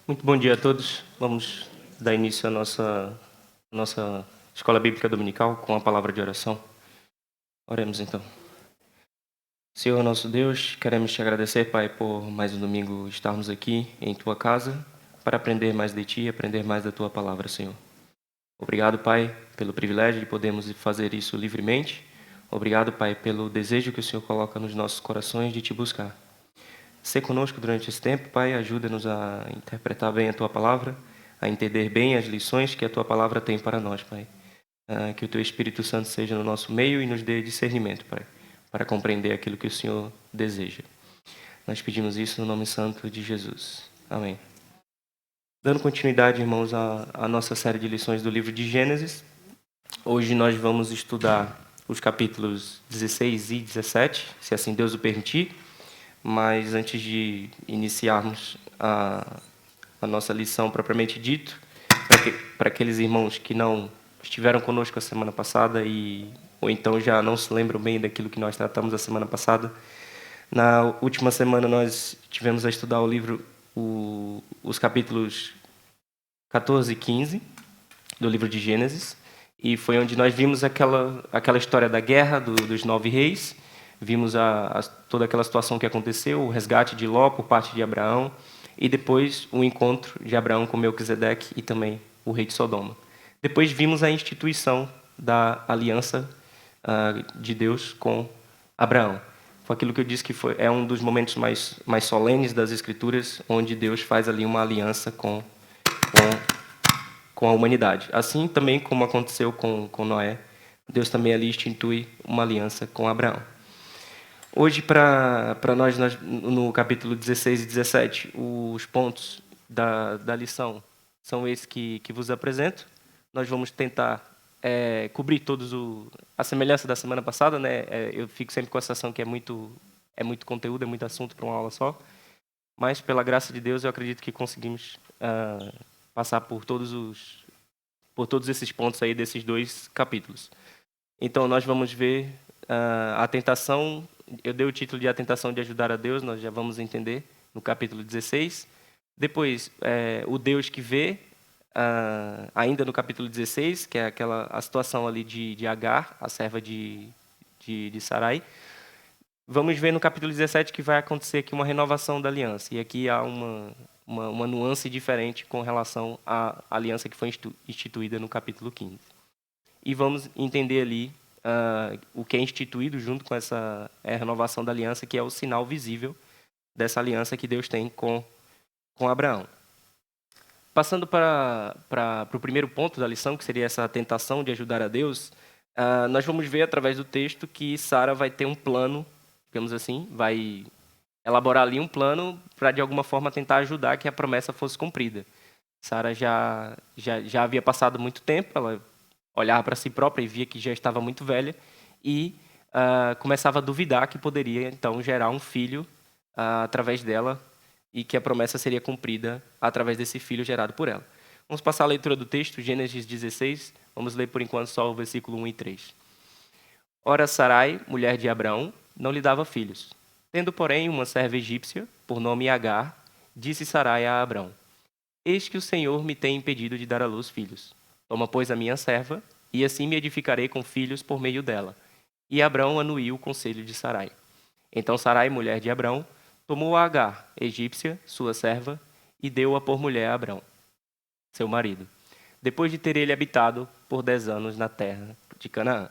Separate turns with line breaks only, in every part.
Muito bom dia a todos. Vamos dar início à nossa Escola Bíblica Dominical com a palavra de oração. Oremos então. Senhor nosso Deus, queremos te agradecer, Pai, por mais um domingo estarmos aqui em Tua casa para aprender mais de Ti, aprender mais da Tua palavra, Senhor. Obrigado, Pai, pelo privilégio de podermos fazer isso livremente. Obrigado, Pai, pelo desejo que o Senhor coloca nos nossos corações de Te buscar. Sê conosco durante esse tempo, Pai, ajuda-nos a interpretar bem a Tua palavra, a entender bem as lições que a Tua palavra tem para nós, Pai. Que o Teu Espírito Santo seja no nosso meio e nos dê discernimento, Pai, para compreender aquilo que o Senhor deseja. Nós pedimos isso no nome santo de Jesus. Amém. Dando continuidade, irmãos, à nossa série de lições do livro de Gênesis, hoje nós vamos estudar os capítulos 16 e 17, se assim Deus o permitir. Mas antes de iniciarmos a nossa lição propriamente dito, para aqueles irmãos que não estiveram conosco a semana passada ou então já não se lembram bem daquilo que nós tratamos a semana passada, na última semana nós tivemos a estudar o livro, os capítulos 14 e 15 do livro de Gênesis, e foi onde nós vimos aquela história da guerra dos 9 reis. Vimos toda aquela situação que aconteceu, o resgate de Ló por parte de Abraão, e depois o encontro de Abraão com Melquisedeque e também o rei de Sodoma. Depois vimos a instituição da aliança de Deus com Abraão. Foi aquilo que eu disse que é um dos momentos mais solenes das Escrituras, onde Deus faz ali uma aliança com a humanidade. Assim também como aconteceu com Noé, Deus também ali institui uma aliança com Abraão. Hoje, para nós, no capítulo 16 e 17, os pontos da lição são esses que vos apresento. Nós vamos tentar cobrir todos a semelhança da semana passada, né? Eu fico sempre com a sensação que é muito conteúdo, é muito assunto para uma aula só. Mas, pela graça de Deus, eu acredito que conseguimos passar por todos esses pontos aí desses dois capítulos. Então, nós vamos ver a tentação. Eu dei o título de A Tentação de Ajudar a Deus, nós já vamos entender no capítulo 16. Depois, o Deus que vê, ainda no capítulo 16, que é a situação ali de Agar, a serva de Sarai. Vamos ver no capítulo 17 que vai acontecer aqui uma renovação da aliança. E aqui há uma nuance diferente com relação à aliança que foi instituída no capítulo 15. E vamos entender ali o que é instituído junto com essa renovação da aliança, que é o sinal visível dessa aliança que Deus tem com Abraão. Passando para o primeiro ponto da lição, que seria essa tentação de ajudar a Deus, nós vamos ver através do texto que Sara vai ter um plano, digamos assim, vai elaborar ali um plano para, de alguma forma, tentar ajudar que a promessa fosse cumprida. Sara já havia passado muito tempo, ela olhava para si própria e via que já estava muito velha e começava a duvidar que poderia, então, gerar um filho através dela e que a promessa seria cumprida através desse filho gerado por ela. Vamos passar a leitura do texto, Gênesis 16. Vamos ler, por enquanto, só o versículo 1 e 3. Ora, Sarai, mulher de Abraão, não lhe dava filhos. Tendo, porém, uma serva egípcia, por nome Agar, disse Sarai a Abraão: Eis que o Senhor me tem impedido de dar à luz filhos. Toma, pois, a minha serva, e assim me edificarei com filhos por meio dela. E Abraão anuiu o conselho de Sarai. Então Sarai, mulher de Abraão, tomou a Agar, egípcia, sua serva, e deu-a por mulher a Abraão, seu marido, depois de ter ele habitado por 10 anos na terra de Canaã.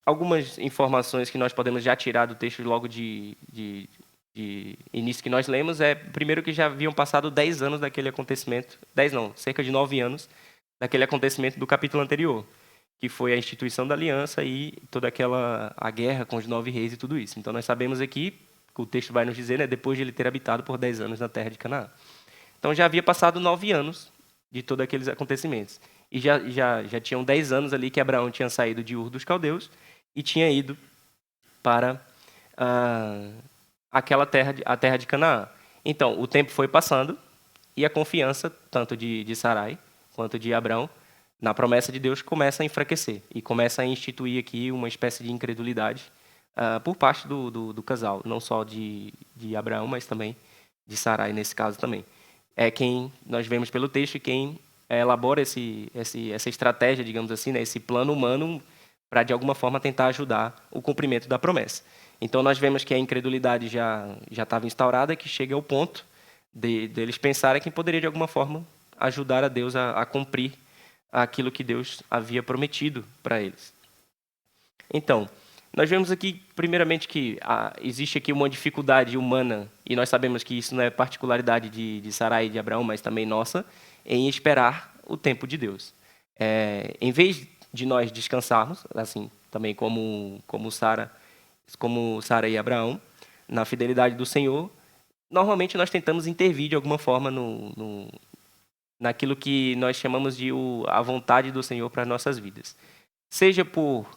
Algumas informações que nós podemos já tirar do texto logo de início que nós lemos primeiro, que já haviam passado 10 anos daquele acontecimento, 10 não, cerca de 9 anos daquele acontecimento do capítulo anterior, que foi a instituição da aliança e toda a guerra com os 9 reis e tudo isso. Então nós sabemos aqui, que o texto vai nos dizer, né, depois de ele ter habitado por 10 anos na terra de Canaã. Então já havia passado 9 anos de todos aqueles acontecimentos. E já tinham 10 anos ali que Abraão tinha saído de Ur dos Caldeus e tinha ido para a terra de Canaã. Então, o tempo foi passando e a confiança, tanto de Sarai quanto de Abraão, na promessa de Deus, começa a enfraquecer e começa a instituir aqui uma espécie de incredulidade por parte do casal, não só de Abraão, mas também de Sarai nesse caso também. É quem nós vemos pelo texto, quem elabora essa estratégia, digamos assim, né, esse plano humano para, de alguma forma, tentar ajudar o cumprimento da promessa. Então, nós vemos que a incredulidade já estava instaurada, que chega ao ponto deles pensarem que poderia, de alguma forma, ajudar a Deus a cumprir aquilo que Deus havia prometido para eles. Então, nós vemos aqui, primeiramente, que existe aqui uma dificuldade humana, e nós sabemos que isso não é particularidade de Sarai e de Abraão, mas também nossa, em esperar o tempo de Deus. Em vez de nós descansarmos, assim, também como Sara e Abraão, na fidelidade do Senhor, normalmente nós tentamos intervir de alguma forma naquilo que nós chamamos de a vontade do Senhor para as nossas vidas. Seja por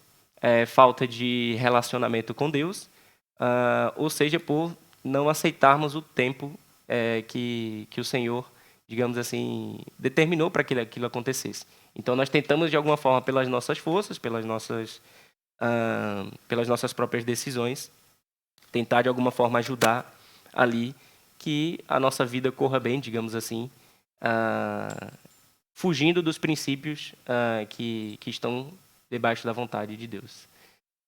falta de relacionamento com Deus, ou seja por não aceitarmos o tempo que o Senhor, digamos assim, determinou para que aquilo acontecesse. Então, nós tentamos, de alguma forma, pelas nossas forças, pelas nossas próprias decisões, tentar, de alguma forma, ajudar ali que a nossa vida corra bem, digamos assim, fugindo dos princípios que estão debaixo da vontade de Deus.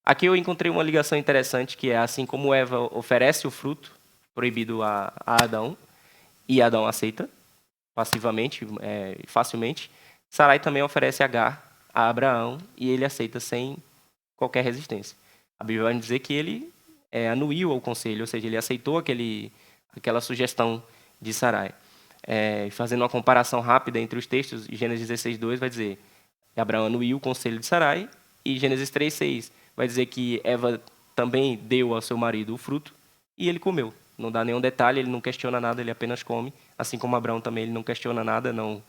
Aqui eu encontrei uma ligação interessante, que é assim como Eva oferece o fruto proibido a Adão, e Adão aceita passivamente, facilmente, Sarai também oferece Agar a Abraão, e ele aceita sem qualquer resistência. A Bíblia vai dizer que ele anuiu ao conselho, ou seja, ele aceitou aquela sugestão de Sarai. Fazendo uma comparação rápida entre os textos, Gênesis 16:2 vai dizer que Abraão anuiu o conselho de Sarai, e Gênesis 3:6 vai dizer que Eva também deu ao seu marido o fruto e ele comeu. Não dá nenhum detalhe, ele não questiona nada, ele apenas come. Assim como Abraão também, ele não questiona nada, não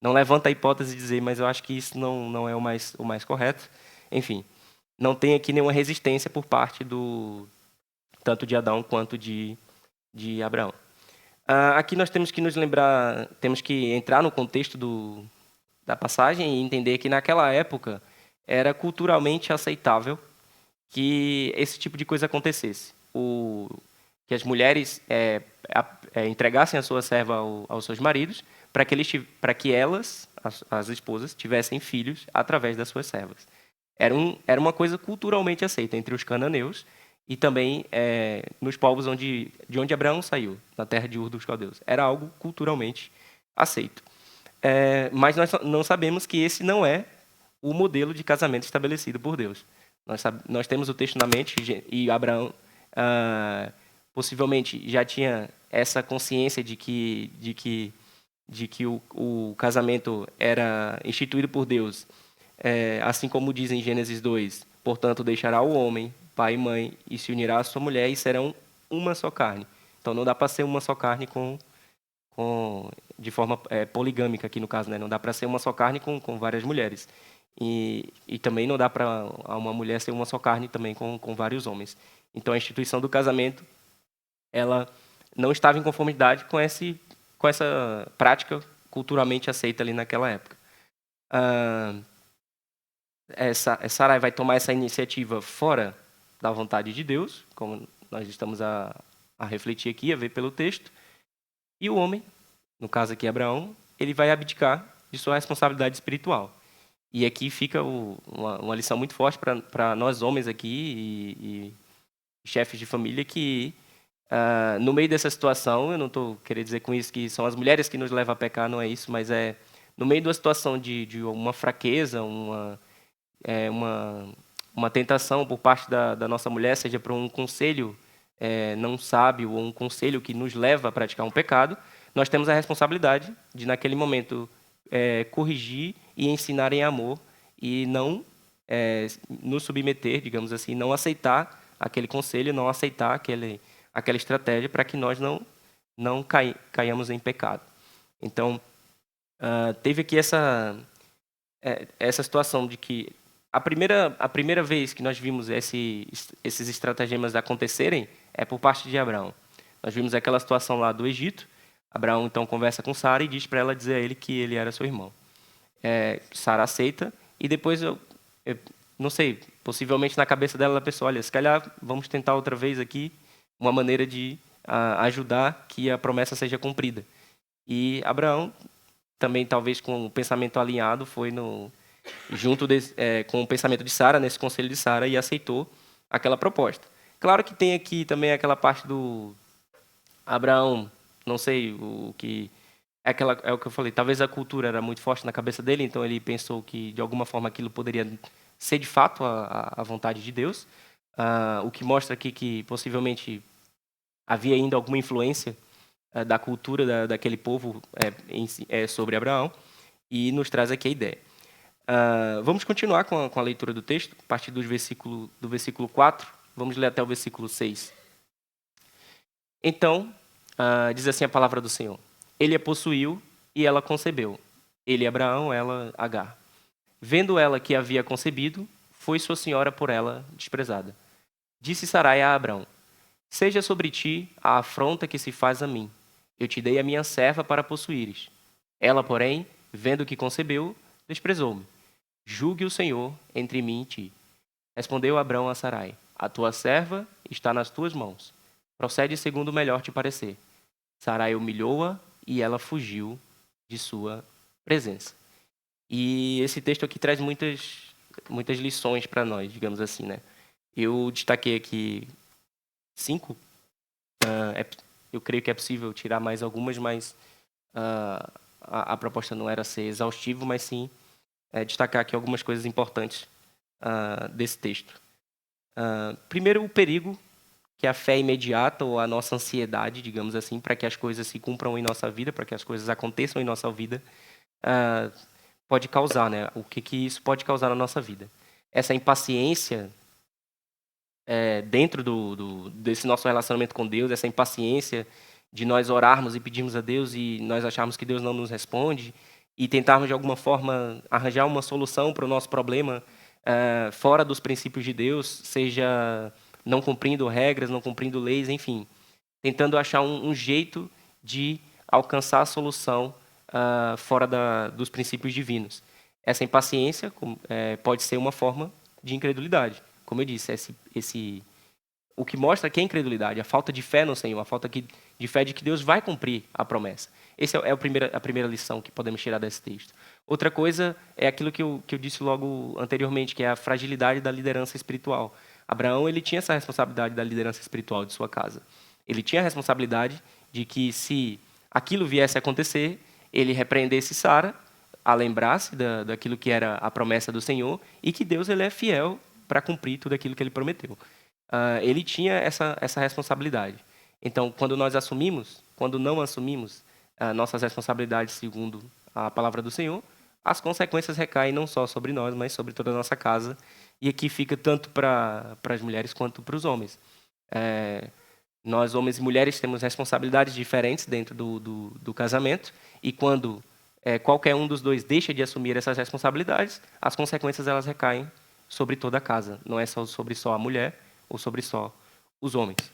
levanta a hipótese de dizer, mas eu acho que isso não é o mais correto. Enfim, não tem aqui nenhuma resistência por parte tanto de Adão quanto de Abraão. Aqui nós temos que nos lembrar, temos que entrar no contexto da passagem e entender que naquela época era culturalmente aceitável que esse tipo de coisa acontecesse. Que as mulheres entregassem a sua serva aos seus maridos para que elas, as esposas, tivessem filhos através das suas servas. Era uma coisa culturalmente aceita entre os cananeus e também nos povos de onde Abraão saiu, na terra de Ur dos Caldeus. Era algo culturalmente aceito. Mas nós não sabemos que esse não é o modelo de casamento estabelecido por Deus. Nós temos o texto na mente, e Abraão possivelmente já tinha essa consciência de que o casamento era instituído por Deus, assim como diz em Gênesis 2, portanto deixará o homem, pai e mãe, e se unirá à sua mulher, e serão uma só carne. Então não dá para ser uma só carne de forma poligâmica aqui no caso, né? Não dá para ser uma só carne com várias mulheres. E também não dá para uma mulher ser uma só carne também com vários homens. Então a instituição do casamento, ela não estava em conformidade com essa prática culturalmente aceita ali naquela época. Sarai vai tomar essa iniciativa fora da vontade de Deus, como nós estamos a refletir aqui, a ver pelo texto. E o homem, no caso aqui Abraão, ele vai abdicar de sua responsabilidade espiritual. E aqui fica uma lição muito forte para nós homens aqui e chefes de família que, no meio dessa situação, eu não estou querendo dizer com isso que são as mulheres que nos levam a pecar, não é isso, mas no meio da situação de uma fraqueza, uma tentação por parte da nossa mulher, seja para um conselho não sábio ou um conselho que nos leva a praticar um pecado, nós temos a responsabilidade de, naquele momento, corrigir e ensinar em amor e não nos submeter, digamos assim, não aceitar aquele conselho, não aceitar aquela estratégia para que nós não caiamos em pecado. Então, teve aqui essa situação de que a primeira vez que nós vimos esses estratagemas acontecerem é por parte de Abraão. Nós vimos aquela situação lá do Egito. Abraão, então, conversa com Sara e diz para ela dizer a ele que ele era seu irmão. Sara aceita e depois, eu não sei, possivelmente na cabeça dela, ela pensou, olha, se calhar vamos tentar outra vez aqui uma maneira de ajudar que a promessa seja cumprida. E Abraão, também talvez com o pensamento alinhado, foi com o pensamento de Sara, nesse conselho de Sara, e aceitou aquela proposta. Claro que tem aqui também aquela parte do Abraão, não sei o que é o que eu falei, talvez a cultura era muito forte na cabeça dele, então ele pensou que de alguma forma aquilo poderia ser de fato a vontade de Deus, o que mostra aqui que possivelmente havia ainda alguma influência da cultura daquele povo sobre Abraão, e nos traz aqui a ideia. Vamos continuar com a leitura do texto, a partir do versículo 4, vamos ler até o versículo 6. Então, diz assim a palavra do Senhor: Ele a possuiu e ela concebeu. Ele, Abraão, ela, Agar. Vendo ela que havia concebido, foi sua senhora por ela desprezada. Disse Sarai a Abraão: Seja sobre ti a afronta que se faz a mim. Eu te dei a minha serva para possuíres. Ela, porém, vendo que concebeu, desprezou-me. Julgue o Senhor entre mim e ti. Respondeu Abraão a Sarai: A tua serva está nas tuas mãos. Procede segundo o melhor te parecer. Sarai humilhou-a e ela fugiu de sua presença. E esse texto aqui traz muitas lições para nós, digamos assim, né? Eu destaquei aqui 5. Eu creio que é possível tirar mais algumas, mas a proposta não era ser exaustivo, mas sim destacar aqui algumas coisas importantes desse texto. Primeiro, o perigo que a fé imediata ou a nossa ansiedade, digamos assim, para que as coisas se cumpram em nossa vida, para que as coisas aconteçam em nossa vida, pode causar, né? O que isso pode causar na nossa vida? Essa impaciência dentro desse nosso relacionamento com Deus, essa impaciência de nós orarmos e pedirmos a Deus e nós acharmos que Deus não nos responde e tentarmos de alguma forma arranjar uma solução para o nosso problema fora dos princípios de Deus, seja não cumprindo regras, não cumprindo leis, enfim, tentando achar um jeito de alcançar a solução fora dos princípios divinos. Essa impaciência pode ser uma forma de incredulidade. Como eu disse, o que mostra que é incredulidade, a falta de fé no Senhor, a falta de fé de que Deus vai cumprir a promessa. Essa é a primeira lição que podemos tirar desse texto. Outra coisa é aquilo que eu disse logo anteriormente, que é a fragilidade da liderança espiritual. Abraão, ele tinha essa responsabilidade da liderança espiritual de sua casa. Ele tinha a responsabilidade de que, se aquilo viesse a acontecer, ele repreendesse Sara, a lembrar-se daquilo que era a promessa do Senhor e que Deus ele é fiel para cumprir tudo aquilo que ele prometeu. Ele tinha essa responsabilidade. Então, quando não assumimos nossas responsabilidades segundo a palavra do Senhor, as consequências recaem não só sobre nós, mas sobre toda a nossa casa. E aqui fica tanto para as mulheres quanto para os homens. Nós, homens e mulheres, temos responsabilidades diferentes dentro do casamento, e quando qualquer um dos dois deixa de assumir essas responsabilidades, as consequências elas recaem sobre toda a casa. Não é sobre só a mulher ou sobre só os homens.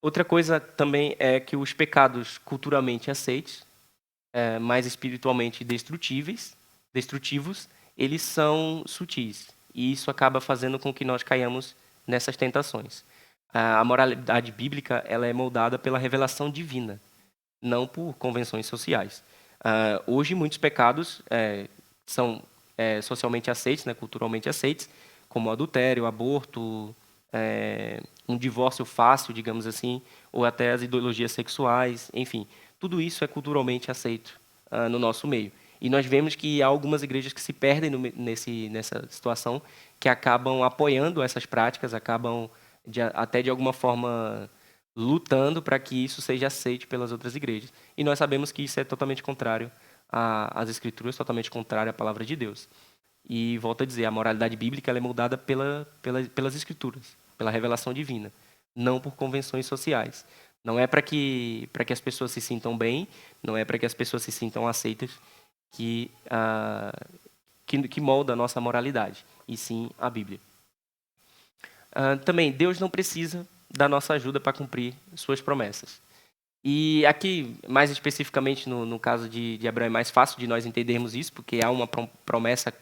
Outra coisa também é que os pecados culturalmente aceitos, mais espiritualmente destrutivos, eles são sutis. E isso acaba fazendo com que nós caiamos nessas tentações. A moralidade bíblica ela é moldada pela revelação divina, não por convenções sociais. Hoje, muitos pecados são socialmente aceitos, né, culturalmente aceitos, como o adultério, o aborto, um divórcio fácil, digamos assim, ou até as ideologias sexuais, enfim. Tudo isso é culturalmente aceito no nosso meio. E nós vemos que há algumas igrejas que se perdem nessa situação, que acabam apoiando essas práticas, acabam até de alguma forma lutando para que isso seja aceito pelas outras igrejas. E nós sabemos que isso é totalmente contrário às Escrituras, totalmente contrário à palavra de Deus. E volto a dizer, a moralidade bíblica ela é moldada pelas Escrituras, pela revelação divina, não por convenções sociais. Não é para que as pessoas se sintam bem, não é para que as pessoas se sintam aceitas que molda a nossa moralidade, e sim a Bíblia. Também, Deus não precisa da nossa ajuda para cumprir suas promessas. E aqui, mais especificamente no caso de Abraão, é mais fácil de nós entendermos isso, porque há uma promessa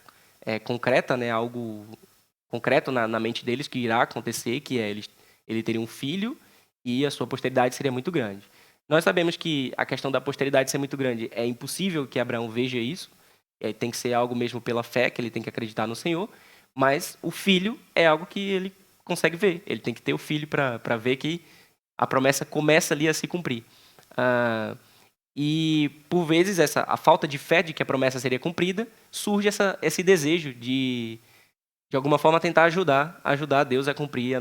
concreta, né, algo concreto na mente deles que irá acontecer, que é ele teria um filho e a sua posteridade seria muito grande. Nós sabemos que a questão da posteridade ser muito grande é impossível que Abraão veja isso, tem que ser algo mesmo pela fé, que ele tem que acreditar no Senhor, mas o filho é algo que ele consegue ver. Ele tem que ter o filho para ver que a promessa começa ali a se cumprir. E, por vezes, a falta de fé de que a promessa seria cumprida, surge esse desejo de alguma forma, tentar ajudar Deus a cumprir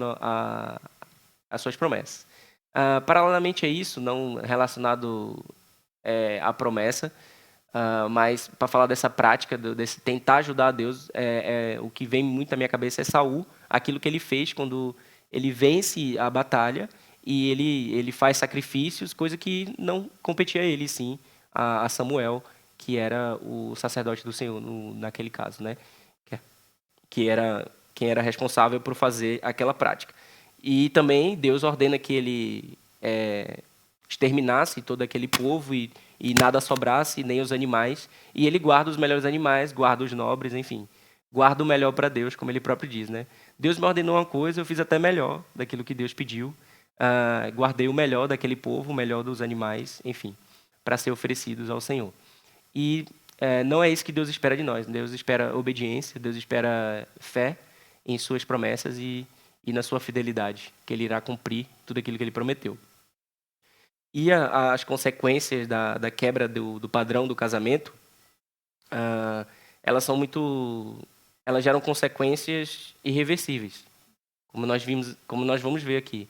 as suas promessas. Paralelamente a isso, não relacionado à promessa, mas para falar dessa prática, desse tentar ajudar a Deus, o que vem muito na minha cabeça é Saul, aquilo que ele fez quando ele vence a batalha e ele faz sacrifícios, coisa que não competia a ele, sim, a Samuel, que era o sacerdote do Senhor naquele caso, né? Que era quem era responsável por fazer aquela prática. E também Deus ordena que ele exterminasse todo aquele povo e nada sobrasse, nem os animais. E ele guarda os melhores animais, guarda os nobres, enfim. Guarda o melhor para Deus, como ele próprio diz, né? Deus me ordenou uma coisa, eu fiz até melhor daquilo que Deus pediu. Guardei o melhor daquele povo, o melhor dos animais, enfim, para ser oferecidos ao Senhor. E não é isso que Deus espera de nós. Deus espera obediência, Deus espera fé em suas promessas e na sua fidelidade, que Ele irá cumprir tudo aquilo que Ele prometeu. E as consequências da quebra do padrão do casamento, elas geram consequências irreversíveis, como nós vamos ver aqui.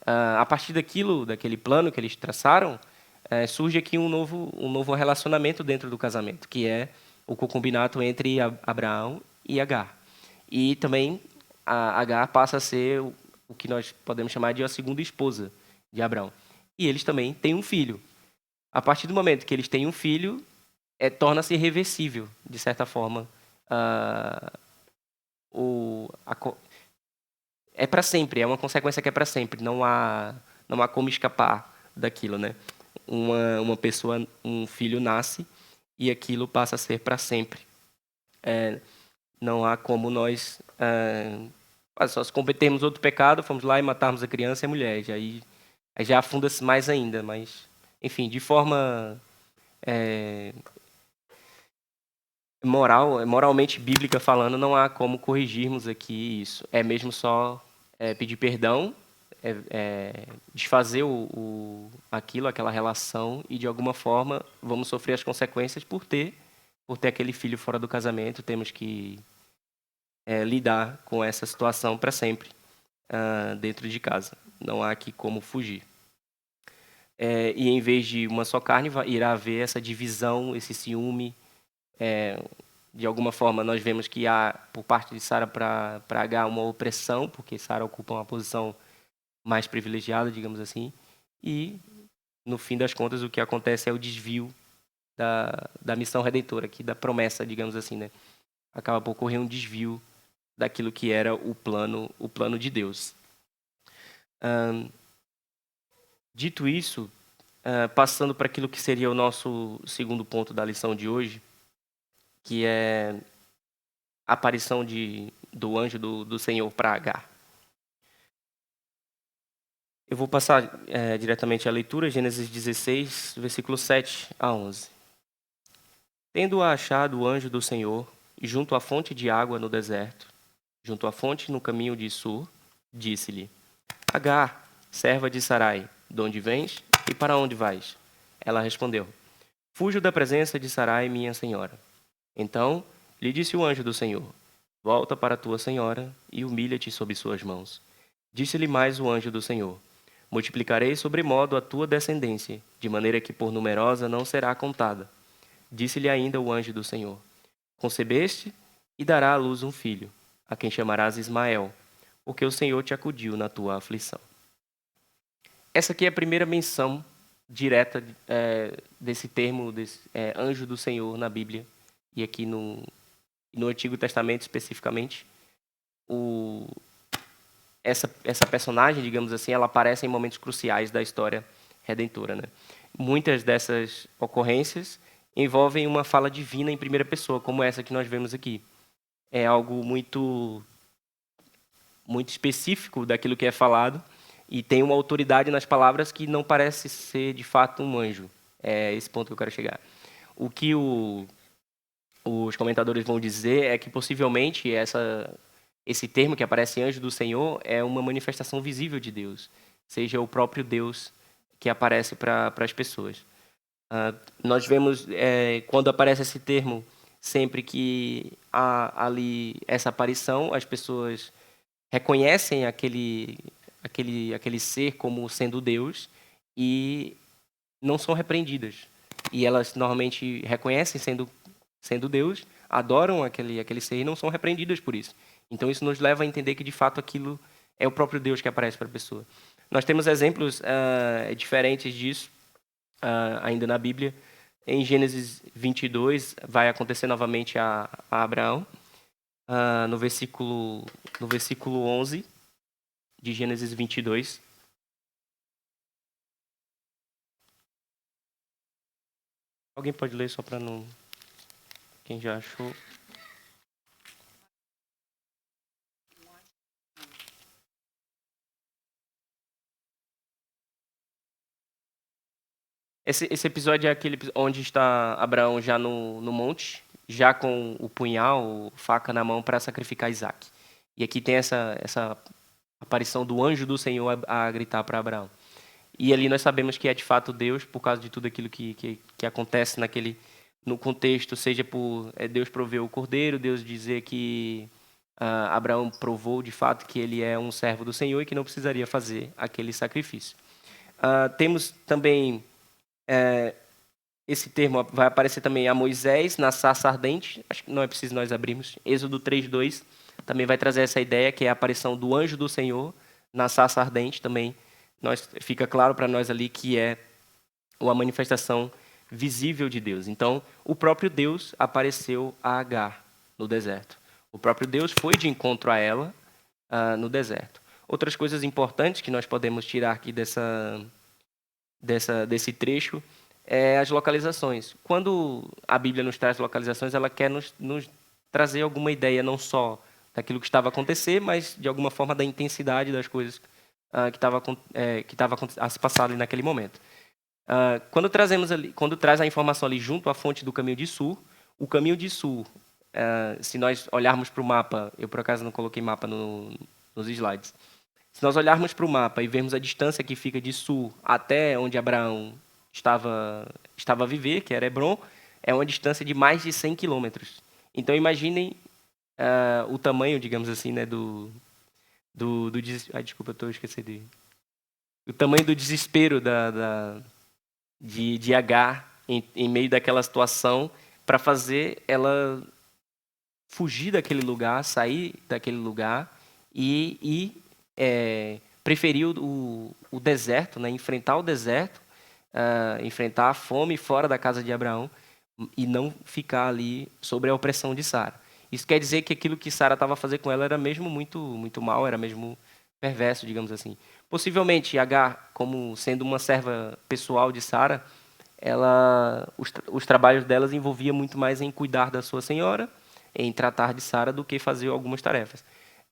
A partir daquele plano que eles traçaram, surge aqui um novo relacionamento dentro do casamento, que é o concubinato entre Abraão e Agar. E também a Agar passa a ser o que nós podemos chamar de a segunda esposa de Abraão. E eles também têm um filho. A partir do momento que eles têm um filho, torna-se irreversível, de certa forma. É para sempre, é uma consequência que é para sempre. Não há como escapar daquilo, né? Uma pessoa, um filho nasce e aquilo passa a ser para sempre. Não há como nós só se cometermos outro pecado, fomos lá e matarmos a criança e a mulher. Aí já afunda-se mais ainda, mas, enfim, de forma moralmente bíblica falando, não há como corrigirmos aqui isso. É mesmo só pedir perdão, desfazer aquela relação e, de alguma forma, vamos sofrer as consequências por ter aquele filho fora do casamento. Temos que lidar com essa situação para sempre dentro de casa. Não há aqui como fugir. E em vez de uma só carne, irá haver essa divisão, esse ciúme. De alguma forma, nós vemos que há, por parte de Sara para Agar, uma opressão, porque Sara ocupa uma posição mais privilegiada, digamos assim. E, no fim das contas, o que acontece é o desvio da missão redentora, aqui, da promessa, digamos assim, né? Acaba por ocorrer um desvio daquilo que era o plano de Deus. Dito isso, passando para aquilo que seria o nosso segundo ponto da lição de hoje, que é a aparição do anjo do Senhor para Agar. Eu vou passar diretamente à leitura, Gênesis 16, versículo 7 a 11. Tendo-a achado o anjo do Senhor, junto à fonte de água no deserto, junto à fonte no caminho de Sur, disse-lhe: Agar, serva de Sarai, de onde vens e para onde vais? Ela respondeu: Fujo da presença de Sarai, minha senhora. Então lhe disse o anjo do Senhor: Volta para tua senhora e humilha-te sob suas mãos. Disse-lhe mais o anjo do Senhor: Multiplicarei sobremodo a tua descendência, de maneira que por numerosa não será contada. Disse-lhe ainda o anjo do Senhor: Concebeste e dará à luz um filho, a quem chamarás Ismael, porque o Senhor te acudiu na tua aflição. Essa aqui é a primeira menção direta desse termo, anjo do Senhor na Bíblia, e aqui no Antigo Testamento especificamente. Essa personagem, digamos assim, ela aparece em momentos cruciais da história redentora, né? Muitas dessas ocorrências envolvem uma fala divina em primeira pessoa, como essa que nós vemos aqui. É algo muito, muito específico daquilo que é falado e tem uma autoridade nas palavras que não parece ser, de fato, um anjo. É esse ponto que eu quero chegar. O que os comentadores vão dizer é que, possivelmente, esse termo que aparece anjo do Senhor é uma manifestação visível de Deus, seja o próprio Deus que aparece para as pessoas. Nós vemos, quando aparece esse termo, sempre que há ali essa aparição, as pessoas reconhecem aquele ser como sendo Deus e não são repreendidas. E elas normalmente reconhecem sendo Deus, adoram aquele ser e não são repreendidas por isso. Então isso nos leva a entender que de fato aquilo é o próprio Deus que aparece para a pessoa. Nós temos exemplos diferentes disso ainda na Bíblia. Em Gênesis 22 vai acontecer novamente a Abraão, no versículo 11 de Gênesis 22. Alguém pode ler só para não... Quem já achou? Esse episódio é aquele onde está Abraão já no monte, já com o punhal, faca na mão para sacrificar Isaac. E aqui tem essa aparição do anjo do Senhor a gritar para Abraão. E ali nós sabemos que é de fato Deus, por causa de tudo aquilo que acontece no contexto, seja por Deus prover o cordeiro, Deus dizer que Abraão provou de fato que ele é um servo do Senhor e que não precisaria fazer aquele sacrifício. Temos também esse termo vai aparecer também a Moisés na sarça ardente. Acho que não é preciso nós abrirmos. Êxodo 3:2 também vai trazer essa ideia, que é a aparição do anjo do Senhor na sarça ardente também. Fica claro para nós ali que é uma manifestação visível de Deus. Então, o próprio Deus apareceu a Agar no deserto. O próprio Deus foi de encontro a ela no deserto. Outras coisas importantes que nós podemos tirar aqui desse trecho as localizações. Quando a Bíblia nos traz localizações, ela quer nos trazer alguma ideia não só daquilo que estava a acontecer, mas de alguma forma da intensidade das coisas que estava a se passar ali naquele momento. Quando traz a informação ali junto à fonte do caminho de Sur, o caminho de Sur, se nós olharmos para o mapa, eu por acaso não coloquei mapa nos slides, se nós olharmos para o mapa e vermos a distância que fica de Sur até onde Abraão estava a viver, que era Hebron, é uma distância de mais de 100 quilômetros. Então imaginem o tamanho, digamos assim, né, desculpa, eu estou esquecendo. O tamanho do desespero de Agar em meio daquela situação para fazer ela fugir daquele lugar, sair daquele lugar e preferir o deserto, né, enfrentar o deserto, enfrentar a fome fora da casa de Abraão e não ficar ali sobre a opressão de Sara. Isso quer dizer que aquilo que Sara estava a fazer com ela era mesmo muito, muito mal, era mesmo perverso, digamos assim. Possivelmente, Agar, como sendo uma serva pessoal de Sara, os trabalhos delas envolviam muito mais em cuidar da sua senhora, em tratar de Sara, do que fazer algumas tarefas.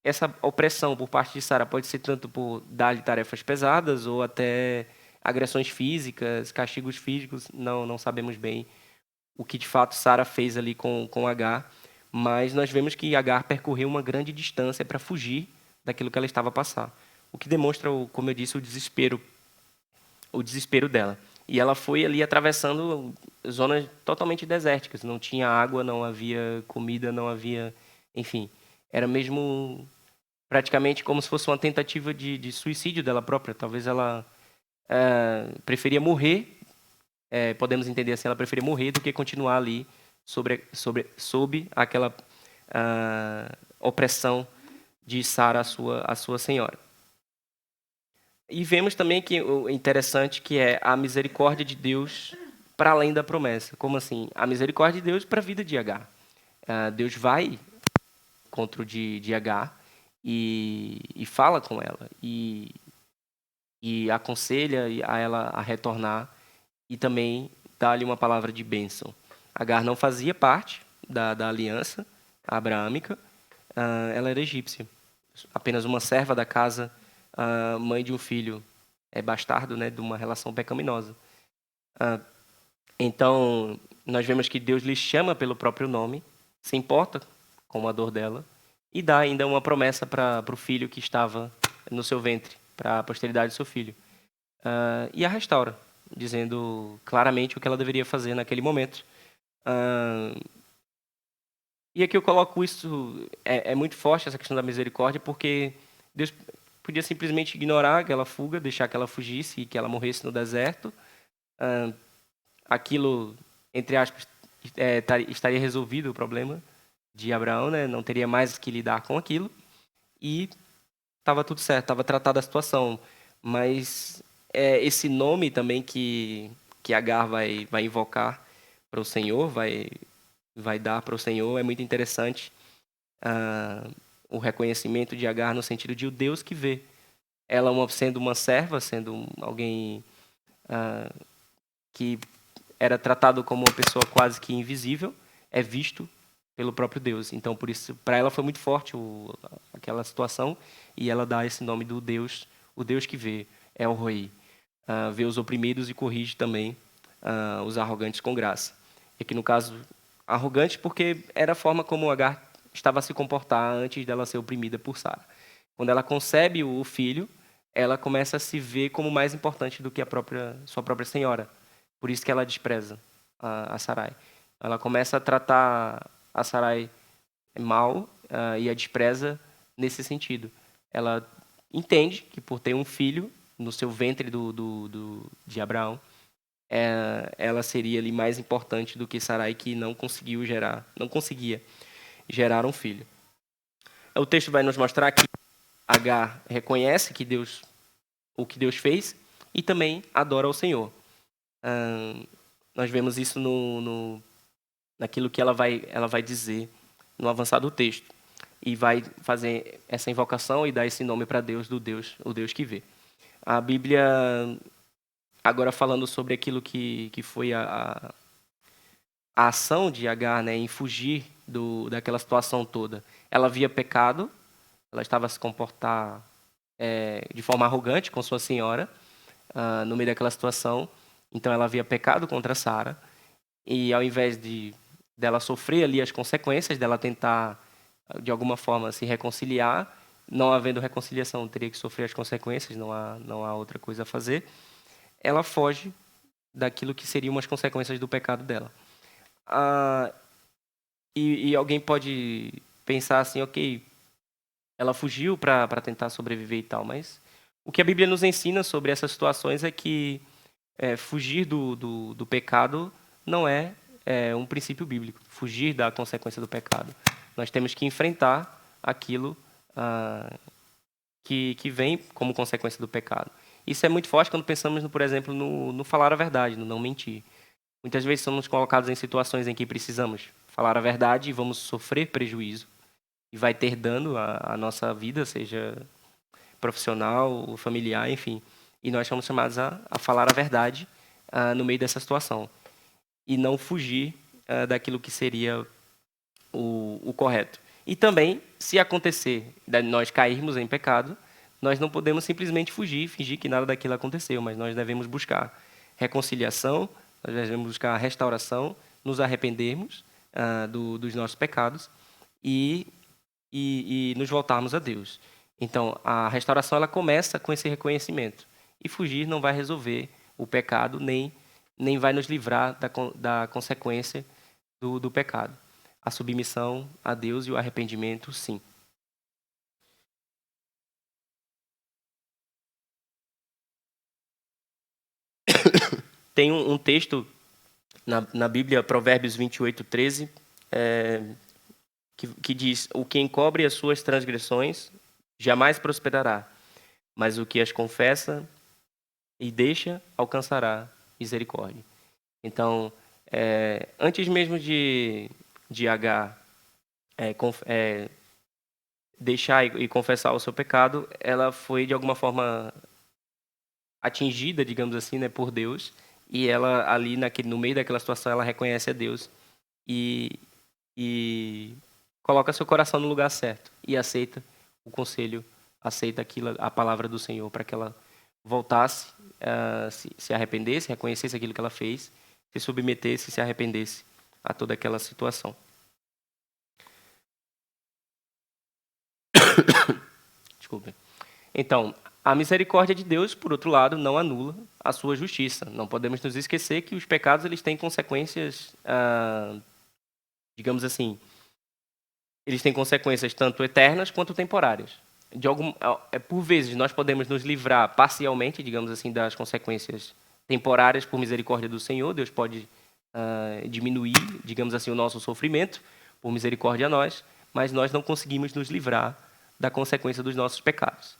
Essa opressão por parte de Sara pode ser tanto por dar-lhe tarefas pesadas ou até agressões físicas, castigos físicos. Não sabemos bem o que de fato Sara fez ali com Agar, mas nós vemos que Agar percorreu uma grande distância para fugir daquilo que ela estava a passar, o que demonstra, como eu disse, o desespero dela. E ela foi ali atravessando zonas totalmente desérticas, não tinha água, não havia comida, não havia, enfim, era mesmo praticamente como se fosse uma tentativa de suicídio dela própria. Talvez ela preferia morrer, podemos entender assim, ela preferia morrer do que continuar ali sob aquela opressão de Sara, a sua senhora. E vemos também que o interessante que é a misericórdia de Deus para além da promessa. Como assim? A misericórdia de Deus para a vida de Agar. Deus vai contra o de Agar e fala com ela e aconselha a ela a retornar e também dá-lhe uma palavra de bênção. Agar não fazia parte da aliança abraâmica, ela era egípcia, apenas uma serva da casa mãe de um filho bastardo, né, de uma relação pecaminosa. Então, nós vemos que Deus lhe chama pelo próprio nome, se importa com a dor dela, e dá ainda uma promessa para o filho que estava no seu ventre, para a posteridade do seu filho. E a restaura, dizendo claramente o que ela deveria fazer naquele momento. E aqui eu coloco isso, é muito forte essa questão da misericórdia, porque Deus podia simplesmente ignorar aquela fuga, deixar que ela fugisse e que ela morresse no deserto. Aquilo, entre aspas, estaria resolvido o problema de Abraão, né? Não teria mais que lidar com aquilo. E estava tudo certo, estava tratada a situação. Mas esse nome também que Agar vai invocar para o Senhor, vai dar para o Senhor, é muito interessante. O reconhecimento de Agar no sentido de o Deus que vê. Ela sendo uma serva, sendo alguém que era tratado como uma pessoa quase que invisível, é visto pelo próprio Deus. Então, por isso, para ela foi muito forte aquela situação, e ela dá esse nome do Deus, o Deus que vê, El Roi. Vê os oprimidos e corrige também os arrogantes com graça. E aqui, no caso, arrogante porque era a forma como Agar estava a se comportar antes dela ser oprimida por Sara. Quando ela concebe o filho, ela começa a se ver como mais importante do que sua própria senhora. Por isso que ela despreza a Sarai. Ela começa a tratar a Sarai mal e a despreza nesse sentido. Ela entende que por ter um filho no seu ventre de Abraão, ela seria ali mais importante do que Sarai, que não conseguia gerar um filho. O texto vai nos mostrar que Agar reconhece o que Deus fez e também adora ao Senhor. Nós vemos isso naquilo que ela vai dizer no avançar do texto. E vai fazer essa invocação e dar esse nome para Deus, o Deus que vê. A Bíblia, agora falando sobre aquilo que foi a ação de Agar, né, em fugir daquela situação toda. Ela via pecado, ela estava a se comportar de forma arrogante com sua senhora, no meio daquela situação. Então ela havia pecado contra Sara, e ao invés dela sofrer ali as consequências, dela tentar de alguma forma se reconciliar, não havendo reconciliação, teria que sofrer as consequências, não há outra coisa a fazer. Ela foge daquilo que seriam as consequências do pecado dela. E alguém pode pensar assim, ok, ela fugiu para tentar sobreviver e tal, mas o que a Bíblia nos ensina sobre essas situações é que fugir do pecado não é um princípio bíblico. Fugir da consequência do pecado. Nós temos que enfrentar aquilo que vem como consequência do pecado. Isso é muito forte quando pensamos, por exemplo, no falar a verdade, no não mentir. Muitas vezes somos colocados em situações em que precisamos falar a verdade e vamos sofrer prejuízo. E vai ter dano à nossa vida, seja profissional, familiar, enfim. E nós somos chamados a falar a verdade no meio dessa situação. E não fugir daquilo que seria o correto. E também, se acontecer de nós cairmos em pecado, nós não podemos simplesmente fugir, fingir que nada daquilo aconteceu, mas nós devemos buscar reconciliação, nós devemos buscar restauração, nos arrependermos dos nossos pecados e nos voltarmos a Deus. Então, a restauração ela começa com esse reconhecimento. E fugir não vai resolver o pecado, nem vai nos livrar da consequência do pecado. A submissão a Deus e o arrependimento, sim. Tem um texto na Bíblia, Provérbios 28:13, que diz: o que encobre as suas transgressões jamais prosperará, mas o que as confessa e deixa alcançará misericórdia. Então, antes mesmo de Agar deixar e confessar o seu pecado, ela foi de alguma forma atingida, digamos assim, né, por Deus, e ela ali no meio daquela situação ela reconhece a Deus e coloca seu coração no lugar certo e aceita o conselho aceita aquilo, a palavra do Senhor, para que ela voltasse, se arrependesse, reconhecesse aquilo que ela fez, se submetesse, se arrependesse a toda aquela situação. Desculpe. Então, a misericórdia de Deus, por outro lado, não anula a sua justiça. Não podemos nos esquecer que os pecados eles têm consequências, digamos assim, eles têm consequências tanto eternas quanto temporárias. Por vezes, nós podemos nos livrar parcialmente, digamos assim, das consequências temporárias por misericórdia do Senhor. Deus pode diminuir, digamos assim, o nosso sofrimento por misericórdia a nós, mas nós não conseguimos nos livrar da consequência dos nossos pecados.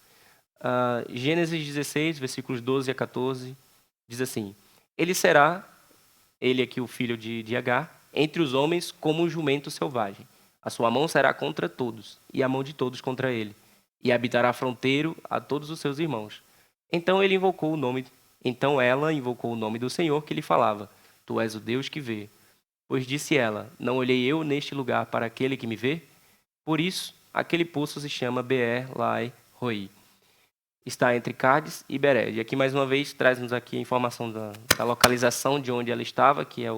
Gênesis 16, versículos 12 a 14, diz assim: ele aqui o filho de Agar, entre os homens como um jumento selvagem. A sua mão será contra todos, e a mão de todos contra ele, e habitará fronteiro a todos os seus irmãos. Então ela invocou o nome do Senhor que lhe falava: Tu és o Deus que vê. Pois disse ela: Não olhei eu neste lugar para aquele que me vê? Por isso, aquele poço se chama Beer-Lai-Roi. Está entre Cádiz e Bered. E aqui, mais uma vez, traz-nos aqui a informação da localização de onde ela estava, que é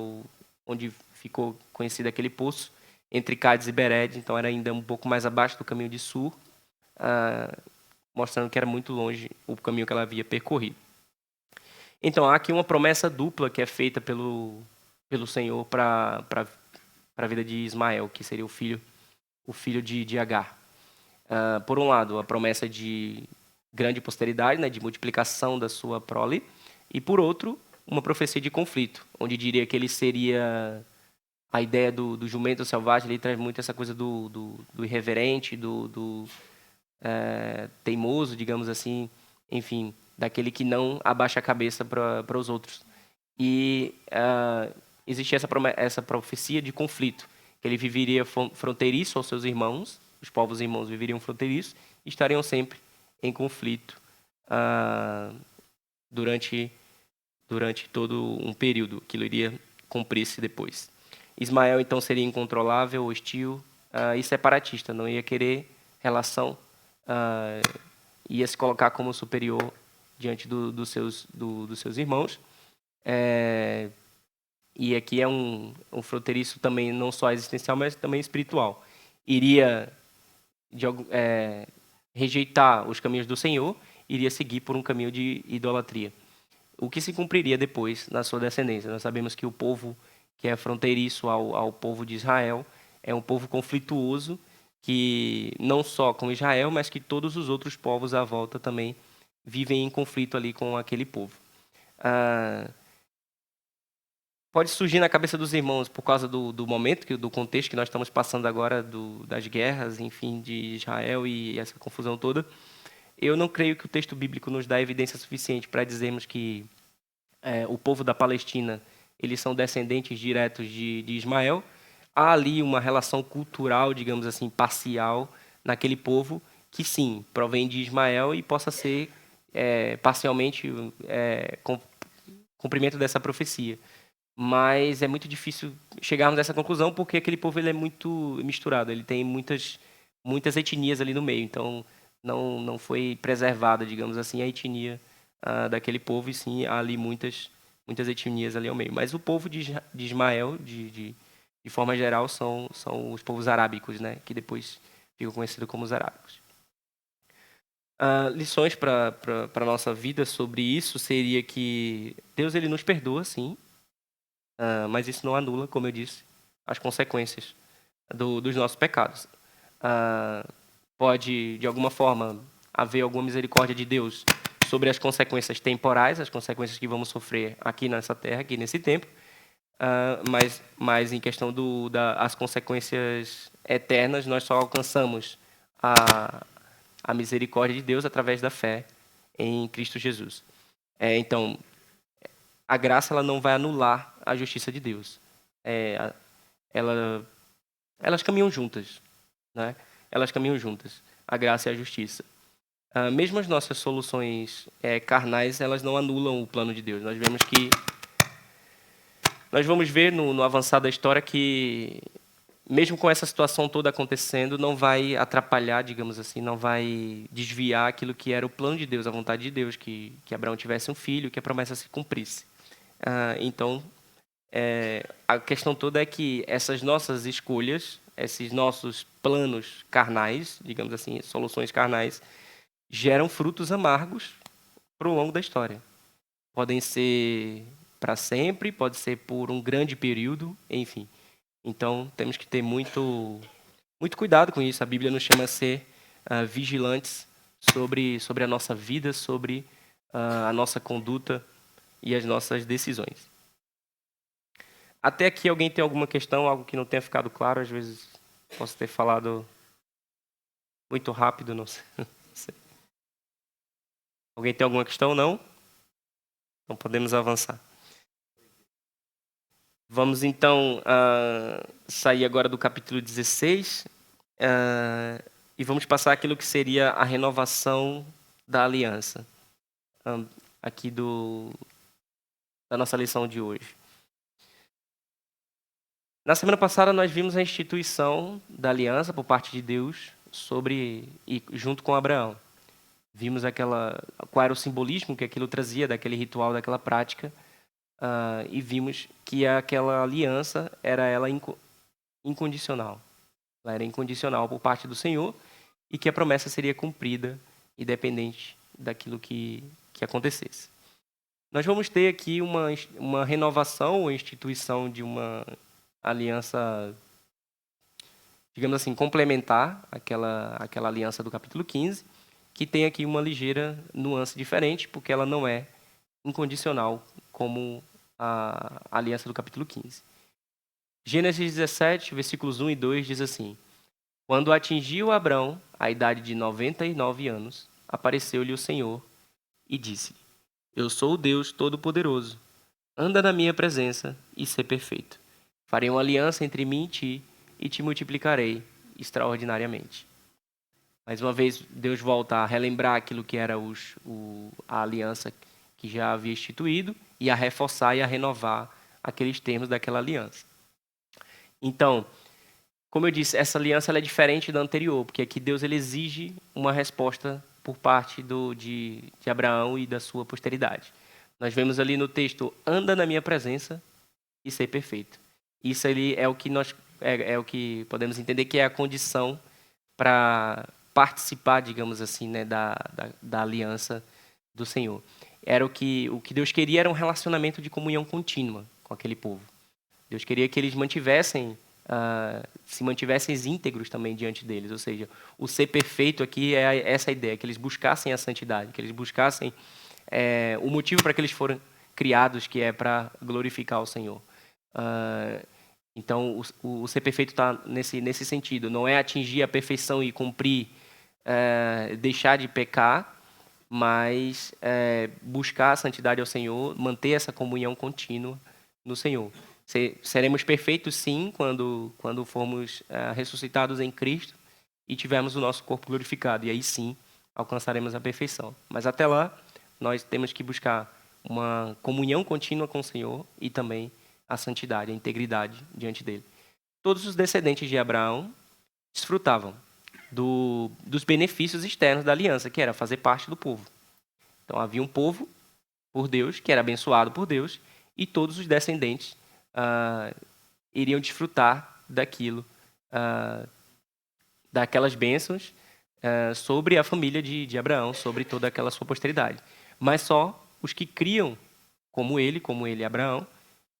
onde ficou conhecido aquele poço, entre Cádiz e Bered. Então, era ainda um pouco mais abaixo do caminho de Sur, mostrando que era muito longe o caminho que ela havia percorrido. Então, há aqui uma promessa dupla que é feita pelo Senhor para a vida de Ismael, que seria o filho de Agar. Por um lado, a promessa de grande posteridade, né, de multiplicação da sua prole, e por outro, uma profecia de conflito, onde diria que ele seria a ideia do jumento selvagem. Ele traz muito essa coisa do irreverente, do teimoso, digamos assim, enfim, daquele que não abaixa a cabeça para os outros. E existia essa profecia de conflito, que ele viveria fronteiriço aos seus irmãos, os povos irmãos viveriam fronteiriços e estariam sempre em conflito durante todo um período. Aquilo iria cumprir-se depois. Ismael, então, seria incontrolável, hostil e separatista. Não ia querer relação, ia se colocar como superior diante dos seus irmãos. E aqui é um fronteiriço também, não só existencial, mas também espiritual. Iria rejeitar os caminhos do Senhor, iria seguir por um caminho de idolatria. O que se cumpriria depois na sua descendência. Nós sabemos que o povo que é fronteiriço ao povo de Israel é um povo conflituoso, que não só com Israel, mas que todos os outros povos à volta também vivem em conflito ali com aquele povo. Pode surgir na cabeça dos irmãos, por causa do momento, do contexto que nós estamos passando agora, das guerras, enfim, de Israel e essa confusão toda. Eu não creio que o texto bíblico nos dá evidência suficiente para dizermos que o povo da Palestina, eles são descendentes diretos de Ismael. Há ali uma relação cultural, digamos assim, parcial naquele povo, que sim, provém de Ismael e possa ser parcialmente cumprimento dessa profecia. Mas é muito difícil chegarmos a essa conclusão, porque aquele povo ele é muito misturado, ele tem muitas etnias ali no meio, então não foi preservada, digamos assim, a etnia daquele povo, e sim há ali muitas etnias ali ao meio. Mas o povo de Ismael, de forma geral, são os povos arábicos, né, que depois ficam conhecidos como os arábicos. Lições para a nossa vida sobre isso seria que Deus ele nos perdoa, sim, mas isso não anula, como eu disse, as consequências dos nossos pecados. Pode, de alguma forma, haver alguma misericórdia de Deus sobre as consequências temporais, as consequências que vamos sofrer aqui nessa terra, aqui nesse tempo, mas em questão das consequências eternas, nós só alcançamos a misericórdia de Deus através da fé em Cristo Jesus. Então, a graça ela não vai anular a justiça de Deus. Elas caminham juntas, né? Elas caminham juntas, a graça e a justiça. Mesmo as nossas soluções carnais, elas não anulam o plano de Deus. Nós vamos ver no avançar da história que mesmo com essa situação toda acontecendo, não vai atrapalhar, digamos assim, não vai desviar aquilo que era o plano de Deus, a vontade de Deus, que Abraão tivesse um filho, que a promessa se cumprisse. Então, a questão toda é que essas nossas escolhas, esses nossos planos carnais, digamos assim, soluções carnais, geram frutos amargos para o longo da história. Podem ser para sempre, pode ser por um grande período, enfim. Então, temos que ter muito cuidado com isso. A Bíblia nos chama a ser vigilantes sobre a nossa vida, sobre a nossa conduta e as nossas decisões. Até aqui, alguém tem alguma questão, algo que não tenha ficado claro? Às vezes posso ter falado muito rápido, não sei. Alguém tem alguma questão? Não? Então podemos avançar. Vamos então sair agora do capítulo 16 e vamos passar aquilo que seria a renovação da aliança, aqui da nossa lição de hoje. Na semana passada nós vimos a instituição da aliança por parte de Deus e junto com Abraão. Vimos qual era o simbolismo que aquilo trazia, daquele ritual, daquela prática, e vimos que aquela aliança era ela incondicional. Ela era incondicional por parte do Senhor e que a promessa seria cumprida independente daquilo que acontecesse. Nós vamos ter aqui uma renovação ou instituição de uma aliança, digamos assim, complementar àquela aliança do capítulo 15, que tem aqui uma ligeira nuance diferente, porque ela não é incondicional como a aliança do capítulo 15. Gênesis 17, versículos 1 e 2 diz assim: Quando atingiu Abrão a idade de 99 anos, apareceu-lhe o Senhor e disse: Eu sou o Deus Todo-Poderoso. Anda na minha presença e sê perfeito. Farei uma aliança entre mim e te multiplicarei extraordinariamente. Mais uma vez, Deus volta a relembrar aquilo que era a aliança que já havia instituído e a reforçar e a renovar aqueles termos daquela aliança. Então, como eu disse, essa aliança ela é diferente da anterior, porque aqui Deus ele exige uma resposta por parte de Abraão e da sua posteridade. Nós vemos ali no texto, anda na minha presença e ser perfeito. Isso ali é o que o que podemos entender que é a condição para participar, digamos assim, né, da aliança do Senhor. Era o que Deus queria era um relacionamento de comunhão contínua com aquele povo. Deus queria que eles se mantivessem íntegros também diante deles. Ou seja, o ser perfeito aqui é essa ideia, que eles buscassem a santidade, que eles buscassem o motivo para que eles foram criados, que é para glorificar o Senhor. Então, o ser perfeito está nesse sentido. Não é atingir a perfeição e cumprir, deixar de pecar, mas buscar a santidade ao Senhor, manter essa comunhão contínua no Senhor. Seremos perfeitos, sim, quando formos ressuscitados em Cristo e tivermos o nosso corpo glorificado. E aí, sim, alcançaremos a perfeição. Mas até lá, nós temos que buscar uma comunhão contínua com o Senhor e também a santidade, a integridade diante dele. Todos os descendentes de Abraão desfrutavam dos benefícios externos da aliança, que era fazer parte do povo. Então, havia um povo por Deus, que era abençoado por Deus, e todos os descendentes iriam desfrutar daquelas bênçãos sobre a família de Abraão, sobre toda aquela sua posteridade. Mas só os que criam como ele e Abraão,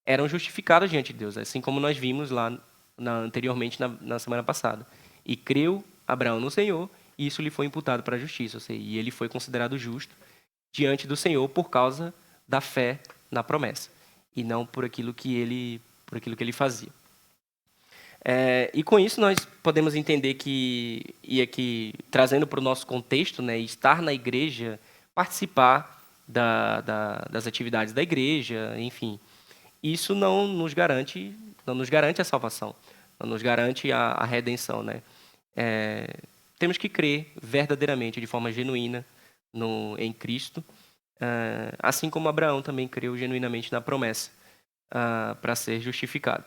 eram justificados diante de Deus, assim como nós vimos lá anteriormente na semana passada. E creu Abraão no Senhor, e isso lhe foi imputado para a justiça, ou seja, e ele foi considerado justo diante do Senhor por causa da fé na promessa, e não por aquilo que ele fazia. E com isso nós podemos entender que, e aqui trazendo para o nosso contexto, né, estar na igreja, participar das atividades da igreja, enfim, isso não nos garante a salvação, não nos garante a redenção, né? Temos que crer verdadeiramente, de forma genuína, em Cristo, assim como Abraão também creu genuinamente na promessa para ser justificado.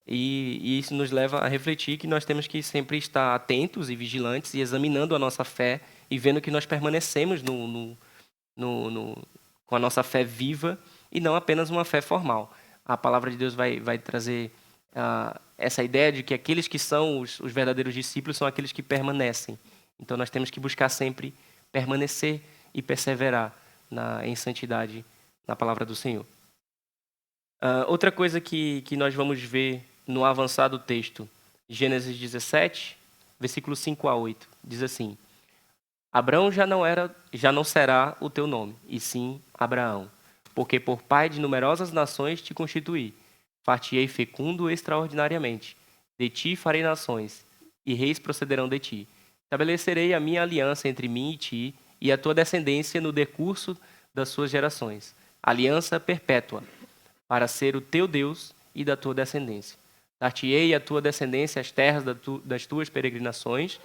E isso nos leva a refletir que nós temos que sempre estar atentos e vigilantes e examinando a nossa fé e vendo que nós permanecemos com a nossa fé viva e não apenas uma fé formal. A palavra de Deus vai trazer essa ideia de que aqueles que são os verdadeiros discípulos são aqueles que permanecem. Então nós temos que buscar sempre permanecer e perseverar em santidade na palavra do Senhor. Outra coisa que nós vamos ver no avançar do texto, Gênesis 17, versículos 5 a 8, diz assim: Abrão já não será o teu nome, e sim Abraão, porque por pai de numerosas nações te constituí. Far-te-ei fecundo extraordinariamente. De ti farei nações, e reis procederão de ti. Estabelecerei a minha aliança entre mim e ti, e a tua descendência no decurso das suas gerações. Aliança perpétua, para ser o teu Deus e da tua descendência. Dar-te-ei a tua descendência as terras das tuas peregrinações,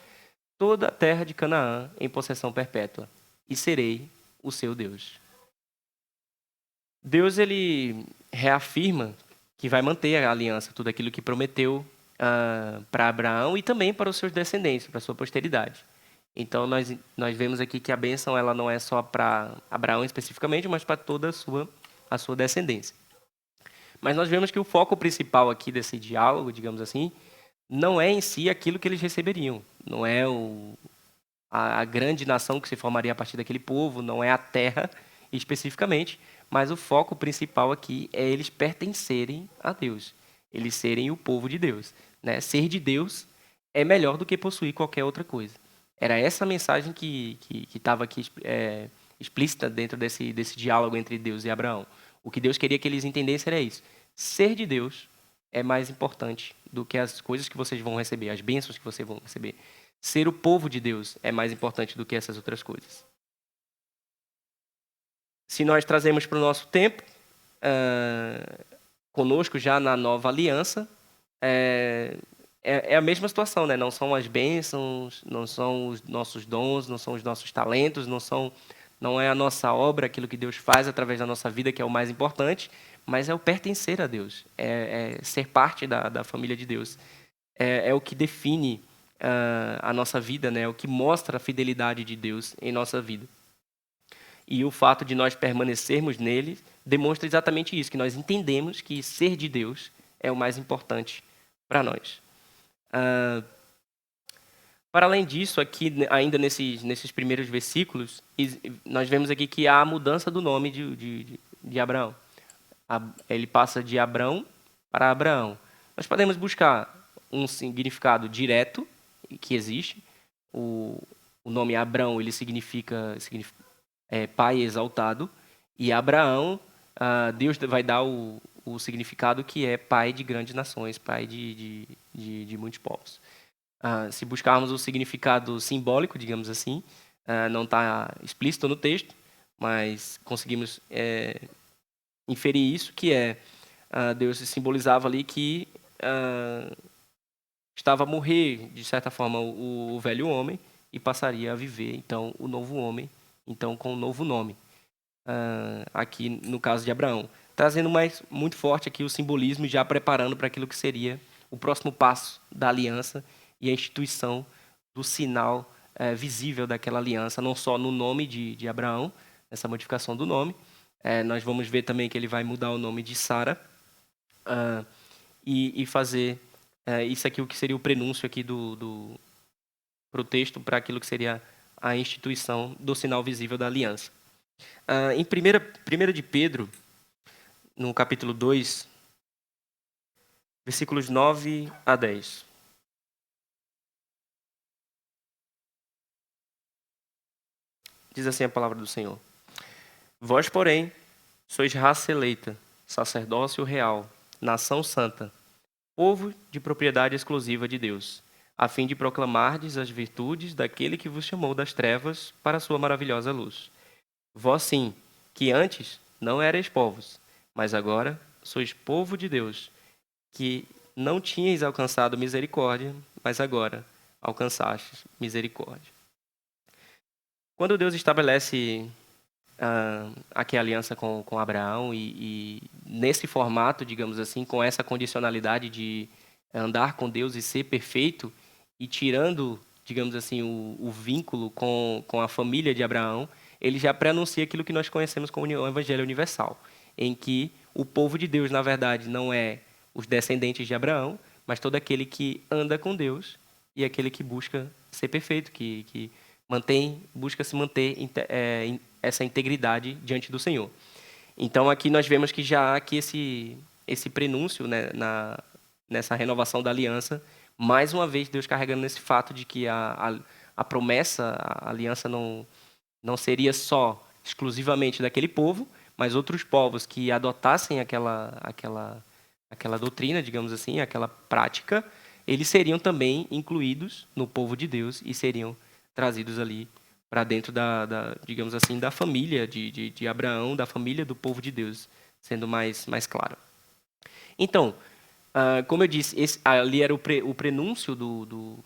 toda a terra de Canaã em possessão perpétua, e serei o seu Deus. Deus, ele reafirma que vai manter a aliança, tudo aquilo que prometeu para Abraão e também para os seus descendentes, para a sua posteridade. Então, nós vemos aqui que a bênção ela não é só para Abraão especificamente, mas para toda a sua descendência. Mas nós vemos que o foco principal aqui desse diálogo, digamos assim, não é em si aquilo que eles receberiam. Não é a grande nação que se formaria a partir daquele povo, não é a terra especificamente, mas o foco principal aqui é eles pertencerem a Deus, eles serem o povo de Deus. Né? Ser de Deus é melhor do que possuir qualquer outra coisa. Era essa a mensagem que estava aqui explícita dentro desse diálogo entre Deus e Abraão. O que Deus queria que eles entendessem era isso. Ser de Deus é mais importante do que as coisas que vocês vão receber, as bênçãos que vocês vão receber. Ser o povo de Deus é mais importante do que essas outras coisas. Se nós trazemos para o nosso tempo, conosco já na nova aliança, é a mesma situação, né? Não são as bênçãos, não são os nossos dons, não são os nossos talentos, não é a nossa obra, aquilo que Deus faz através da nossa vida que é o mais importante, mas é o pertencer a Deus, é ser parte da família de Deus. É o que define a nossa vida, né? É o que mostra a fidelidade de Deus em nossa vida. E o fato de nós permanecermos nele demonstra exatamente isso, que nós entendemos que ser de Deus é o mais importante para nós. Para além disso, aqui ainda nesses primeiros versículos, nós vemos aqui que há a mudança do nome de Abraão. Ele passa de Abrão para Abraão. Nós podemos buscar um significado direto que existe. O nome Abrão ele significa pai exaltado, e Abraão, Deus vai dar o significado que é pai de grandes nações, pai de muitos povos. Se buscarmos o significado simbólico, digamos assim, não está explícito no texto, mas conseguimos inferir isso, que Deus simbolizava ali que estava a morrer, de certa forma, o velho homem e passaria a viver, então, o novo homem, então com um novo nome, aqui no caso de Abraão. Trazendo muito forte aqui o simbolismo e já preparando para aquilo que seria o próximo passo da aliança e a instituição do sinal visível daquela aliança, não só no nome de Abraão, essa modificação do nome. Nós vamos ver também que ele vai mudar o nome de Sara e fazer isso aqui, o que seria o prenúncio aqui para o texto, para aquilo que seria a instituição do sinal visível da aliança. Em 1 de Pedro, no capítulo 2, versículos 9 a 10. Diz assim a palavra do Senhor: Vós, porém, sois raça eleita, sacerdócio real, nação santa, povo de propriedade exclusiva de Deus, a fim de proclamardes as virtudes daquele que vos chamou das trevas para a sua maravilhosa luz. Vós sim, que antes não erais povos, mas agora sois povo de Deus, que não tinhais alcançado misericórdia, mas agora alcançastes misericórdia. Quando Deus estabelece aqui a aliança com Abraão e nesse formato, digamos assim, com essa condicionalidade de andar com Deus e ser perfeito, e tirando, digamos assim, o vínculo com a família de Abraão, ele já pré-anuncia aquilo que nós conhecemos como o Evangelho Universal, em que o povo de Deus, na verdade, não é os descendentes de Abraão, mas todo aquele que anda com Deus e aquele que busca ser perfeito, que busca se manter essa integridade diante do Senhor. Então, aqui nós vemos que já há aqui esse prenúncio, né, nessa renovação da aliança, mais uma vez Deus carregando nesse fato de que a promessa, a aliança não seria só exclusivamente daquele povo, mas outros povos que adotassem aquela doutrina, digamos assim, aquela prática, eles seriam também incluídos no povo de Deus e seriam trazidos ali para dentro digamos assim, da família de Abraão, da família do povo de Deus, sendo mais claro. Então, como eu disse, ali era o prenúncio do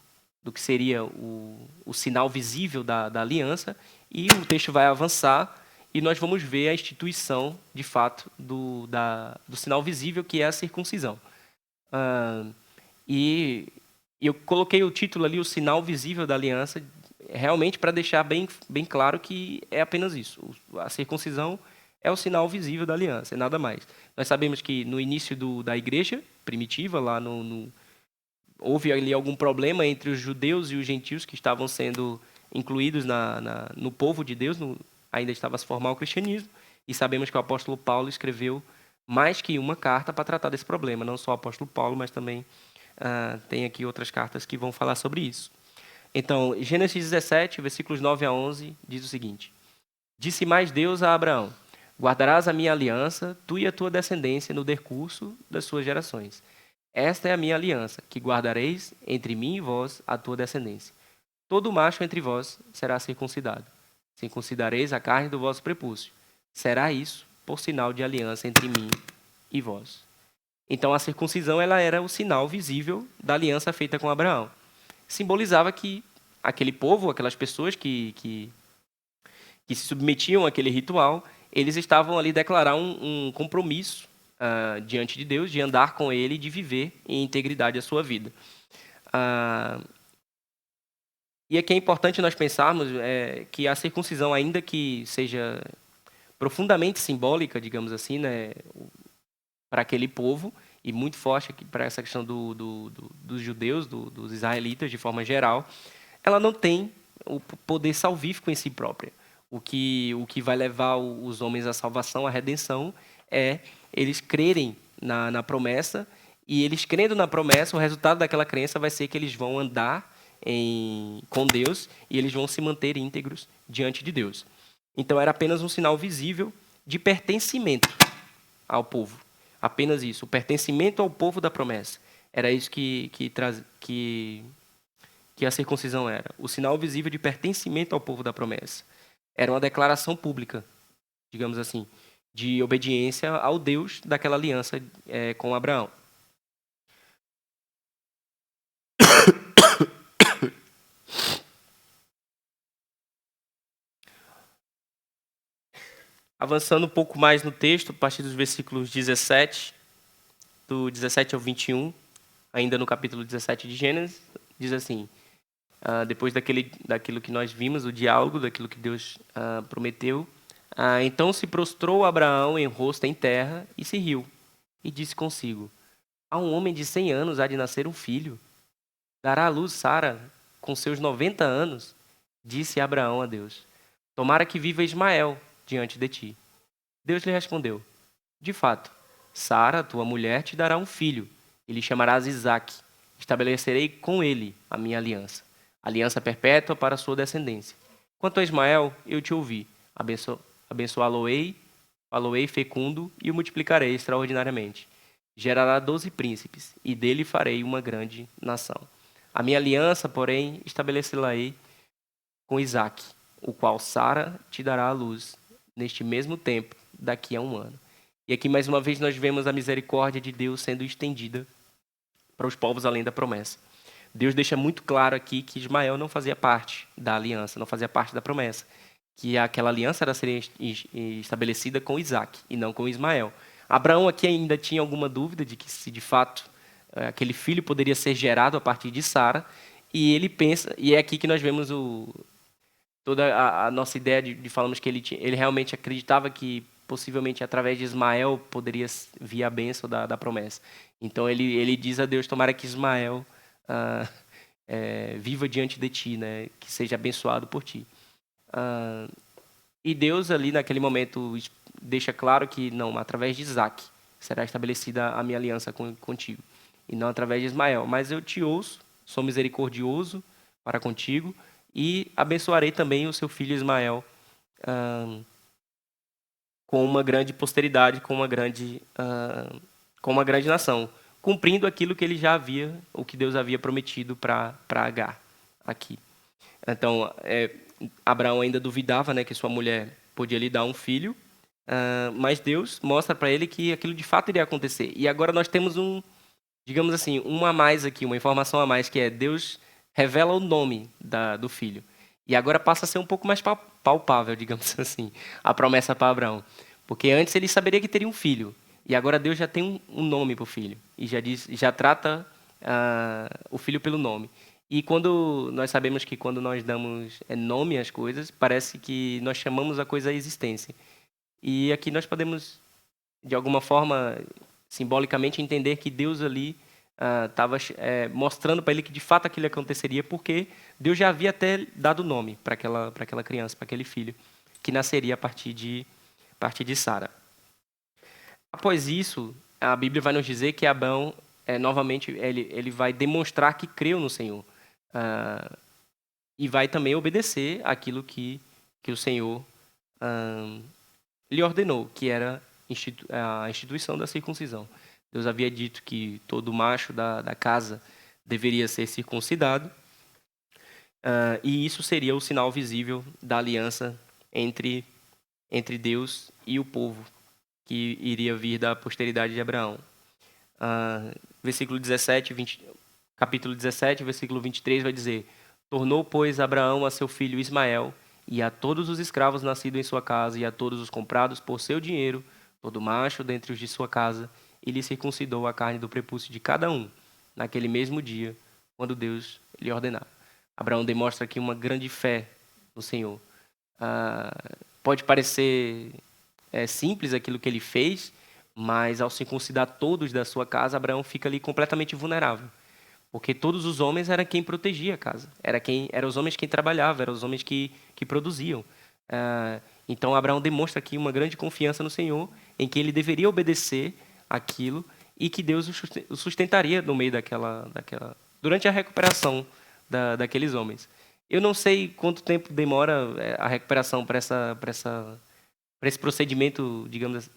que seria o sinal visível da aliança, e o texto vai avançar e nós vamos ver a instituição, de fato, do sinal visível, que é a circuncisão. E eu coloquei o título ali, o sinal visível da aliança, realmente para deixar bem claro que é apenas isso. A circuncisão é o sinal visível da aliança, é nada mais. Nós sabemos que no início da igreja primitiva, lá houve ali algum problema entre os judeus e os gentios que estavam sendo incluídos no povo de Deus, ainda estava a se formar o cristianismo, e sabemos que o apóstolo Paulo escreveu mais que uma carta para tratar desse problema, não só o apóstolo Paulo, mas também tem aqui outras cartas que vão falar sobre isso. Então, Gênesis 17, versículos 9 a 11, diz o seguinte: Disse mais Deus a Abraão: Guardarás a minha aliança, tu e a tua descendência, no decurso das suas gerações. Esta é a minha aliança, que guardareis entre mim e vós, a tua descendência. Todo macho entre vós será circuncidado. Circuncidareis a carne do vosso prepúcio. Será isso por sinal de aliança entre mim e vós. Então, a circuncisão ela era o sinal visível da aliança feita com Abraão. Simbolizava que aquele povo, aquelas pessoas que se submetiam àquele ritual, eles estavam ali declarar um compromisso diante de Deus, de andar com Ele e de viver em integridade a sua vida. E aqui é importante nós pensarmos que a circuncisão, ainda que seja profundamente simbólica, digamos assim, né, para aquele povo, e muito forte para essa questão dos judeus, dos israelitas de forma geral, ela não tem o poder salvífico em si própria. O que vai levar os homens à salvação, à redenção, é eles crerem na promessa, e eles crendo na promessa, o resultado daquela crença vai ser que eles vão andar com Deus e eles vão se manter íntegros diante de Deus. Então era apenas um sinal visível de pertencimento ao povo. Apenas isso, o pertencimento ao povo da promessa. Era isso que a circuncisão era. O sinal visível de pertencimento ao povo da promessa. Era uma declaração pública, digamos assim, de obediência ao Deus daquela aliança com Abraão. Avançando um pouco mais no texto, a partir dos versículos 17, do 17 ao 21, ainda no capítulo 17 de Gênesis, diz assim: depois daquilo que nós vimos, o diálogo, daquilo que Deus prometeu, então se prostrou Abraão em rosto em terra e se riu, e disse consigo: a um homem de 100 anos há de nascer um filho? Dará à luz Sara com seus 90 anos? Disse Abraão a Deus: tomara que viva Ismael diante de ti. Deus lhe respondeu: de fato, Sara, tua mulher, te dará um filho, e lhe chamarás Isaque. Estabelecerei com ele a minha aliança perpétua para a sua descendência. Quanto a Ismael, eu te ouvi. Abençoá-lo-ei, falo-ei fecundo e o multiplicarei extraordinariamente. Gerará 12 príncipes, e dele farei uma grande nação. A minha aliança, porém, estabelecê-la-ei com Isaque, o qual Sara te dará à luz neste mesmo tempo, daqui a 1 ano. E aqui, mais uma vez, nós vemos a misericórdia de Deus sendo estendida para os povos além da promessa. Deus deixa muito claro aqui que Ismael não fazia parte da aliança, não fazia parte da promessa, que aquela aliança era ser estabelecida com Isaque e não com Ismael. Abraão aqui ainda tinha alguma dúvida de que se de fato aquele filho poderia ser gerado a partir de Sara, e ele pensa, e é aqui que nós vemos toda a nossa ideia de falamos que ele realmente acreditava que possivelmente através de Ismael poderia vir a bênção da promessa. Então ele diz a Deus: tomara que Ismael viva diante de ti, né? Que seja abençoado por ti. E Deus ali naquele momento deixa claro que não, através de Isaac será estabelecida a minha aliança contigo, e não através de Ismael. Mas eu te ouço, sou misericordioso para contigo, e abençoarei também o seu filho Ismael com uma grande posteridade, com uma grande nação, cumprindo aquilo que ele já havia, o que Deus havia prometido para Agar aqui. Então, Abraão ainda duvidava, né, que sua mulher podia lhe dar um filho, mas Deus mostra para ele que aquilo de fato iria acontecer. E agora nós temos digamos assim, a mais aqui, uma informação a mais, que é Deus revela o nome do filho. E agora passa a ser um pouco mais palpável, digamos assim, a promessa para Abraão. Porque antes ele saberia que teria um filho. E agora Deus já tem um nome para o filho. E já trata o filho pelo nome. E quando nós sabemos que quando nós damos nome às coisas, parece que nós chamamos a coisa à existência. E aqui nós podemos, de alguma forma, simbolicamente, entender que Deus ali estava mostrando para ele que de fato aquilo aconteceria, porque Deus já havia até dado nome para aquela criança, para aquele filho, que nasceria a partir de Sara. Após isso, a Bíblia vai nos dizer que Abraão, novamente, ele vai demonstrar que creu no Senhor. E vai também obedecer aquilo que o Senhor lhe ordenou, que era a instituição da circuncisão. Deus havia dito que todo macho da casa deveria ser circuncidado, e isso seria o sinal visível da aliança entre Deus e o povo, que iria vir da posteridade de Abraão. Capítulo 17, versículo 23 vai dizer: tornou, pois, Abraão a seu filho Ismael, e a todos os escravos nascidos em sua casa, e a todos os comprados por seu dinheiro, todo macho dentre os de sua casa, e lhe circuncidou a carne do prepúcio de cada um, naquele mesmo dia, quando Deus lhe ordenava. Abraão demonstra aqui uma grande fé no Senhor. Pode parecer simples aquilo que ele fez, mas ao circuncidar todos da sua casa, Abraão fica ali completamente vulnerável. Porque todos os homens eram quem protegia a casa. Eram os homens quem trabalhavam, eram os homens que produziam. Então, Abraão demonstra aqui uma grande confiança no Senhor, em que ele deveria obedecer aquilo e que Deus o sustentaria no meio durante a recuperação daqueles homens. Eu não sei quanto tempo demora a recuperação para esse procedimento, digamos assim,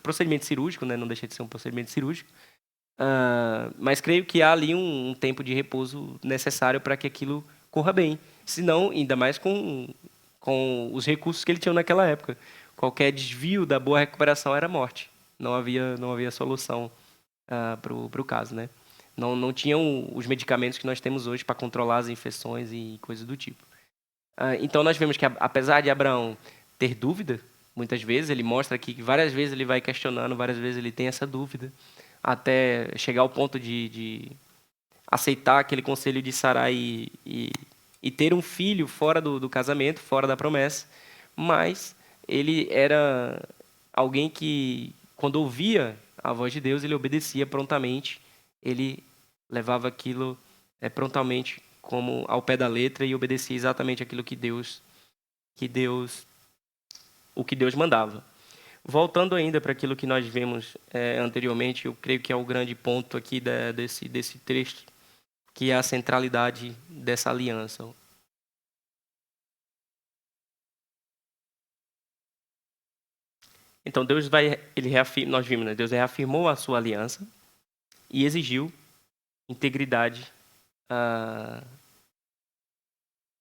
procedimento cirúrgico, né? Não deixa de ser um procedimento cirúrgico. Mas creio que há ali um tempo de repouso necessário para que aquilo corra bem. Senão, ainda mais com os recursos que ele tinha naquela época. Qualquer desvio da boa recuperação era morte. Não havia solução para o caso, né? Não tinham os medicamentos que nós temos hoje para controlar as infecções e coisas do tipo. Então, nós vemos que, apesar de Abraão ter dúvida, muitas vezes, ele mostra aqui que várias vezes ele vai questionando, várias vezes ele tem essa dúvida, até chegar ao ponto de aceitar aquele conselho de Sarai e ter um filho fora do casamento, fora da promessa. Mas ele era alguém que, quando ouvia a voz de Deus, ele obedecia prontamente, ele levava aquilo prontamente como ao pé da letra e obedecia exatamente aquilo que Deus mandava. Voltando ainda para aquilo que nós vimos anteriormente, eu creio que é o grande ponto aqui desse texto, que é a centralidade dessa aliança. Então nós vimos, né? Deus reafirmou a sua aliança e exigiu integridade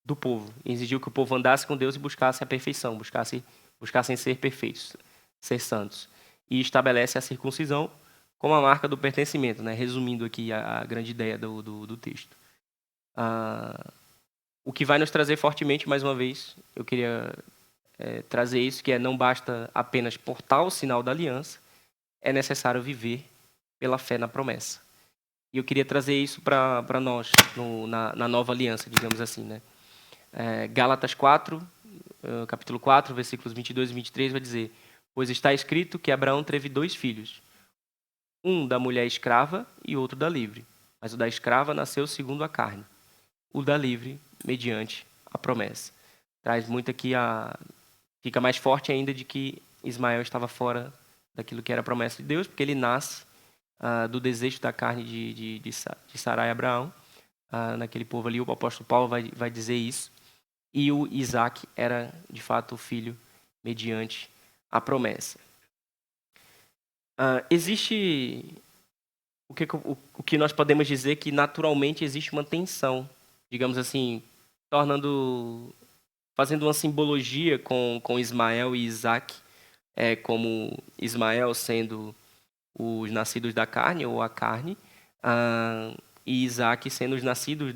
do povo. Exigiu que o povo andasse com Deus e buscasse a perfeição, buscassem ser perfeitos, ser santos. E estabelece a circuncisão como a marca do pertencimento, né? Resumindo aqui a grande ideia do texto. O que vai nos trazer fortemente, mais uma vez, eu queria trazer isso, que não basta apenas portar o sinal da aliança, é necessário viver pela fé na promessa. E eu queria trazer isso para nós, na nova aliança, digamos assim, né? Gálatas 4, capítulo 4, versículos 22 e 23, vai dizer: pois está escrito que Abraão teve 2 filhos, um da mulher escrava e outro da livre. Mas o da escrava nasceu segundo a carne, o da livre mediante a promessa. Traz muito aqui fica mais forte ainda de que Ismael estava fora daquilo que era a promessa de Deus, porque ele nasce do desejo da carne de Sarai e Abraão. Naquele povo ali, o apóstolo Paulo vai dizer isso. E o Isaac era, de fato, o filho mediante a promessa. Existe o que nós podemos dizer que naturalmente existe uma tensão, digamos assim, fazendo uma simbologia com Ismael e Isaac, como Ismael sendo os nascidos da carne ou a carne, e Isaac sendo os nascidos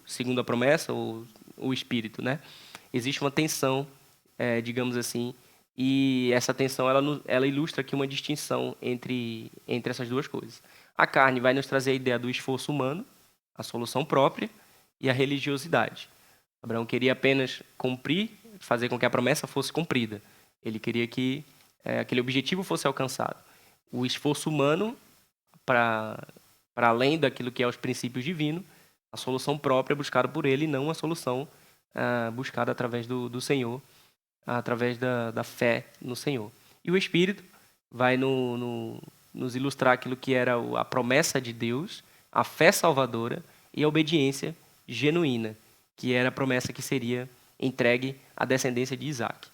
segundo a promessa ou o espírito, né? Existe uma tensão, digamos assim, e essa tensão ela ilustra aqui uma distinção entre essas duas coisas. A carne vai nos trazer a ideia do esforço humano, a solução própria e a religiosidade. Abraão queria apenas fazer com que a promessa fosse cumprida. Ele queria que aquele objetivo fosse alcançado. O esforço humano, para além daquilo que é os princípios divinos, a solução própria é buscada por ele, não a solução buscada através do Senhor, através da fé no Senhor. E o Espírito vai nos ilustrar aquilo que era a promessa de Deus, a fé salvadora e a obediência genuína, que era a promessa que seria entregue à descendência de Isaac.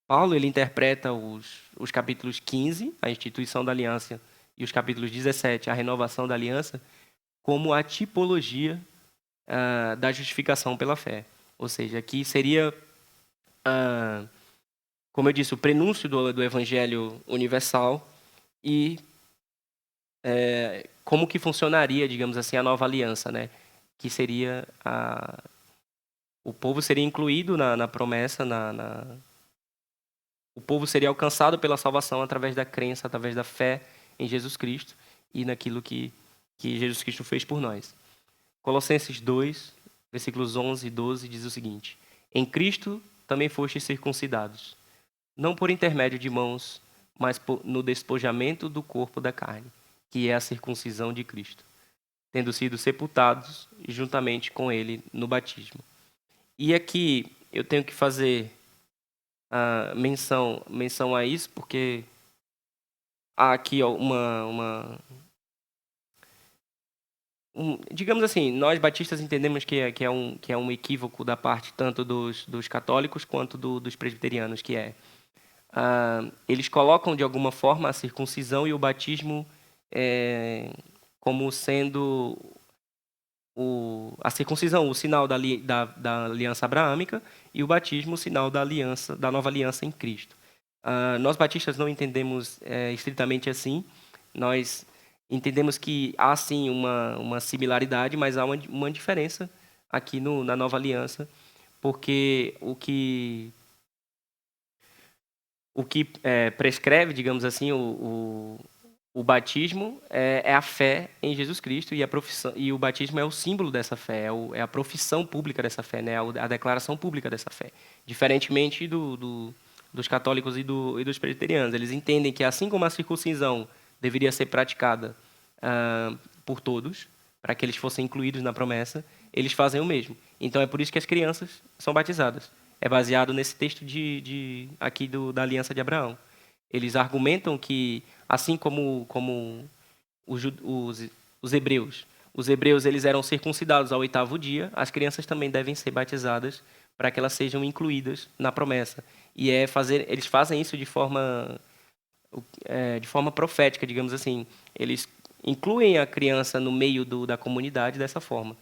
Paulo ele interpreta os capítulos 15, a instituição da aliança, e os capítulos 17, a renovação da aliança, como a tipologia da justificação pela fé. Ou seja, aqui seria, como eu disse, o prenúncio do Evangelho universal e como que funcionaria, digamos assim, a nova aliança, né? Que seria o povo seria incluído na promessa, o povo seria alcançado pela salvação através da crença, através da fé em Jesus Cristo e naquilo que Jesus Cristo fez por nós. Colossenses 2, versículos 11 e 12 diz o seguinte: em Cristo também fostes circuncidados, não por intermédio de mãos, mas no despojamento do corpo da carne, que é a circuncisão de Cristo, tendo sido sepultados juntamente com ele no batismo. E aqui eu tenho que fazer menção a isso, porque há aqui digamos assim, nós batistas entendemos que é um equívoco da parte tanto dos católicos quanto dos presbiterianos, que eles colocam de alguma forma a circuncisão e o batismo como sendo a circuncisão, o sinal da aliança abraâmica, e o batismo, o sinal da nova aliança em Cristo. Nós batistas não entendemos estritamente assim. Nós entendemos que há sim uma similaridade, mas há uma diferença aqui na nova aliança, porque o que prescreve, digamos assim, o batismo é a fé em Jesus Cristo, e o batismo é o símbolo dessa fé, é a profissão pública dessa fé, né? A declaração pública dessa fé. Diferentemente dos católicos e dos presbiterianos. Eles entendem que, assim como a circuncisão deveria ser praticada por todos, para que eles fossem incluídos na promessa, eles fazem o mesmo. Então, é por isso que as crianças são batizadas. É baseado nesse texto aqui da Aliança de Abraão. Eles argumentam que, assim como os hebreus, eles eram circuncidados ao 8º dia, as crianças também devem ser batizadas para que elas sejam incluídas na promessa. E eles fazem isso de forma profética, digamos assim. Eles incluem a criança no meio da comunidade dessa forma.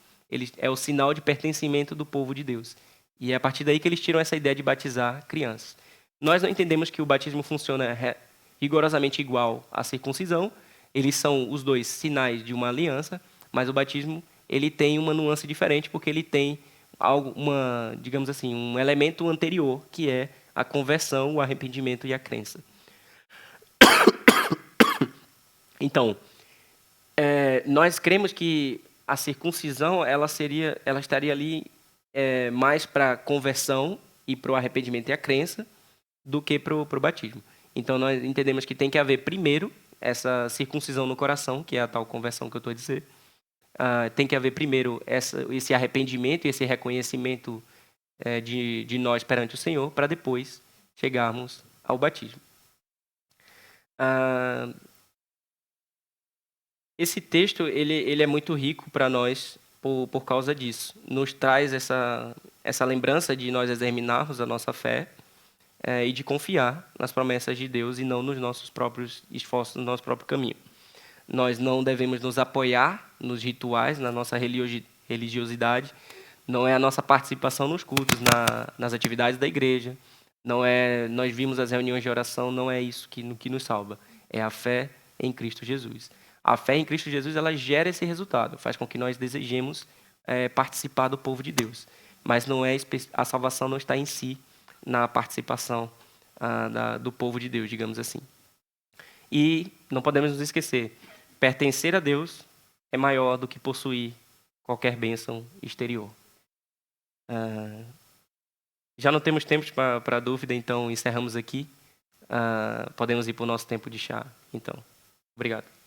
É o sinal de pertencimento do povo de Deus. E é a partir daí que eles tiram essa ideia de batizar crianças. Nós não entendemos que o batismo funciona rigorosamente igual à circuncisão. Eles são os dois sinais de uma aliança, mas o batismo ele tem uma nuance diferente, porque ele tem digamos assim, um elemento anterior, que é a conversão, o arrependimento e a crença. Então, nós cremos que a circuncisão ela estaria ali mais para conversão e para o arrependimento e a crença do que para o batismo. Então, nós entendemos que tem que haver primeiro essa circuncisão no coração, que é a tal conversão que eu estou a dizer. Tem que haver primeiro esse arrependimento e esse reconhecimento de nós perante o Senhor, para depois chegarmos ao batismo. Esse texto ele é muito rico para nós por causa disso. Nos traz essa lembrança de nós examinarmos a nossa fé e de confiar nas promessas de Deus e não nos nossos próprios esforços, no nosso próprio caminho. Nós não devemos nos apoiar nos rituais, na nossa religiosidade. Não é a nossa participação nos cultos, nas atividades da igreja. Não é nós vimos as reuniões de oração, não é isso que nos salva. É a fé em Cristo Jesus. A fé em Cristo Jesus ela gera esse resultado, faz com que nós desejemos participar do povo de Deus. Mas não é a salvação não está em si na participação do povo de Deus, digamos assim. E não podemos nos esquecer, pertencer a Deus é maior do que possuir qualquer bênção exterior. Já não temos tempo para dúvida, então encerramos aqui. Podemos ir para o nosso tempo de chá. Então, obrigado.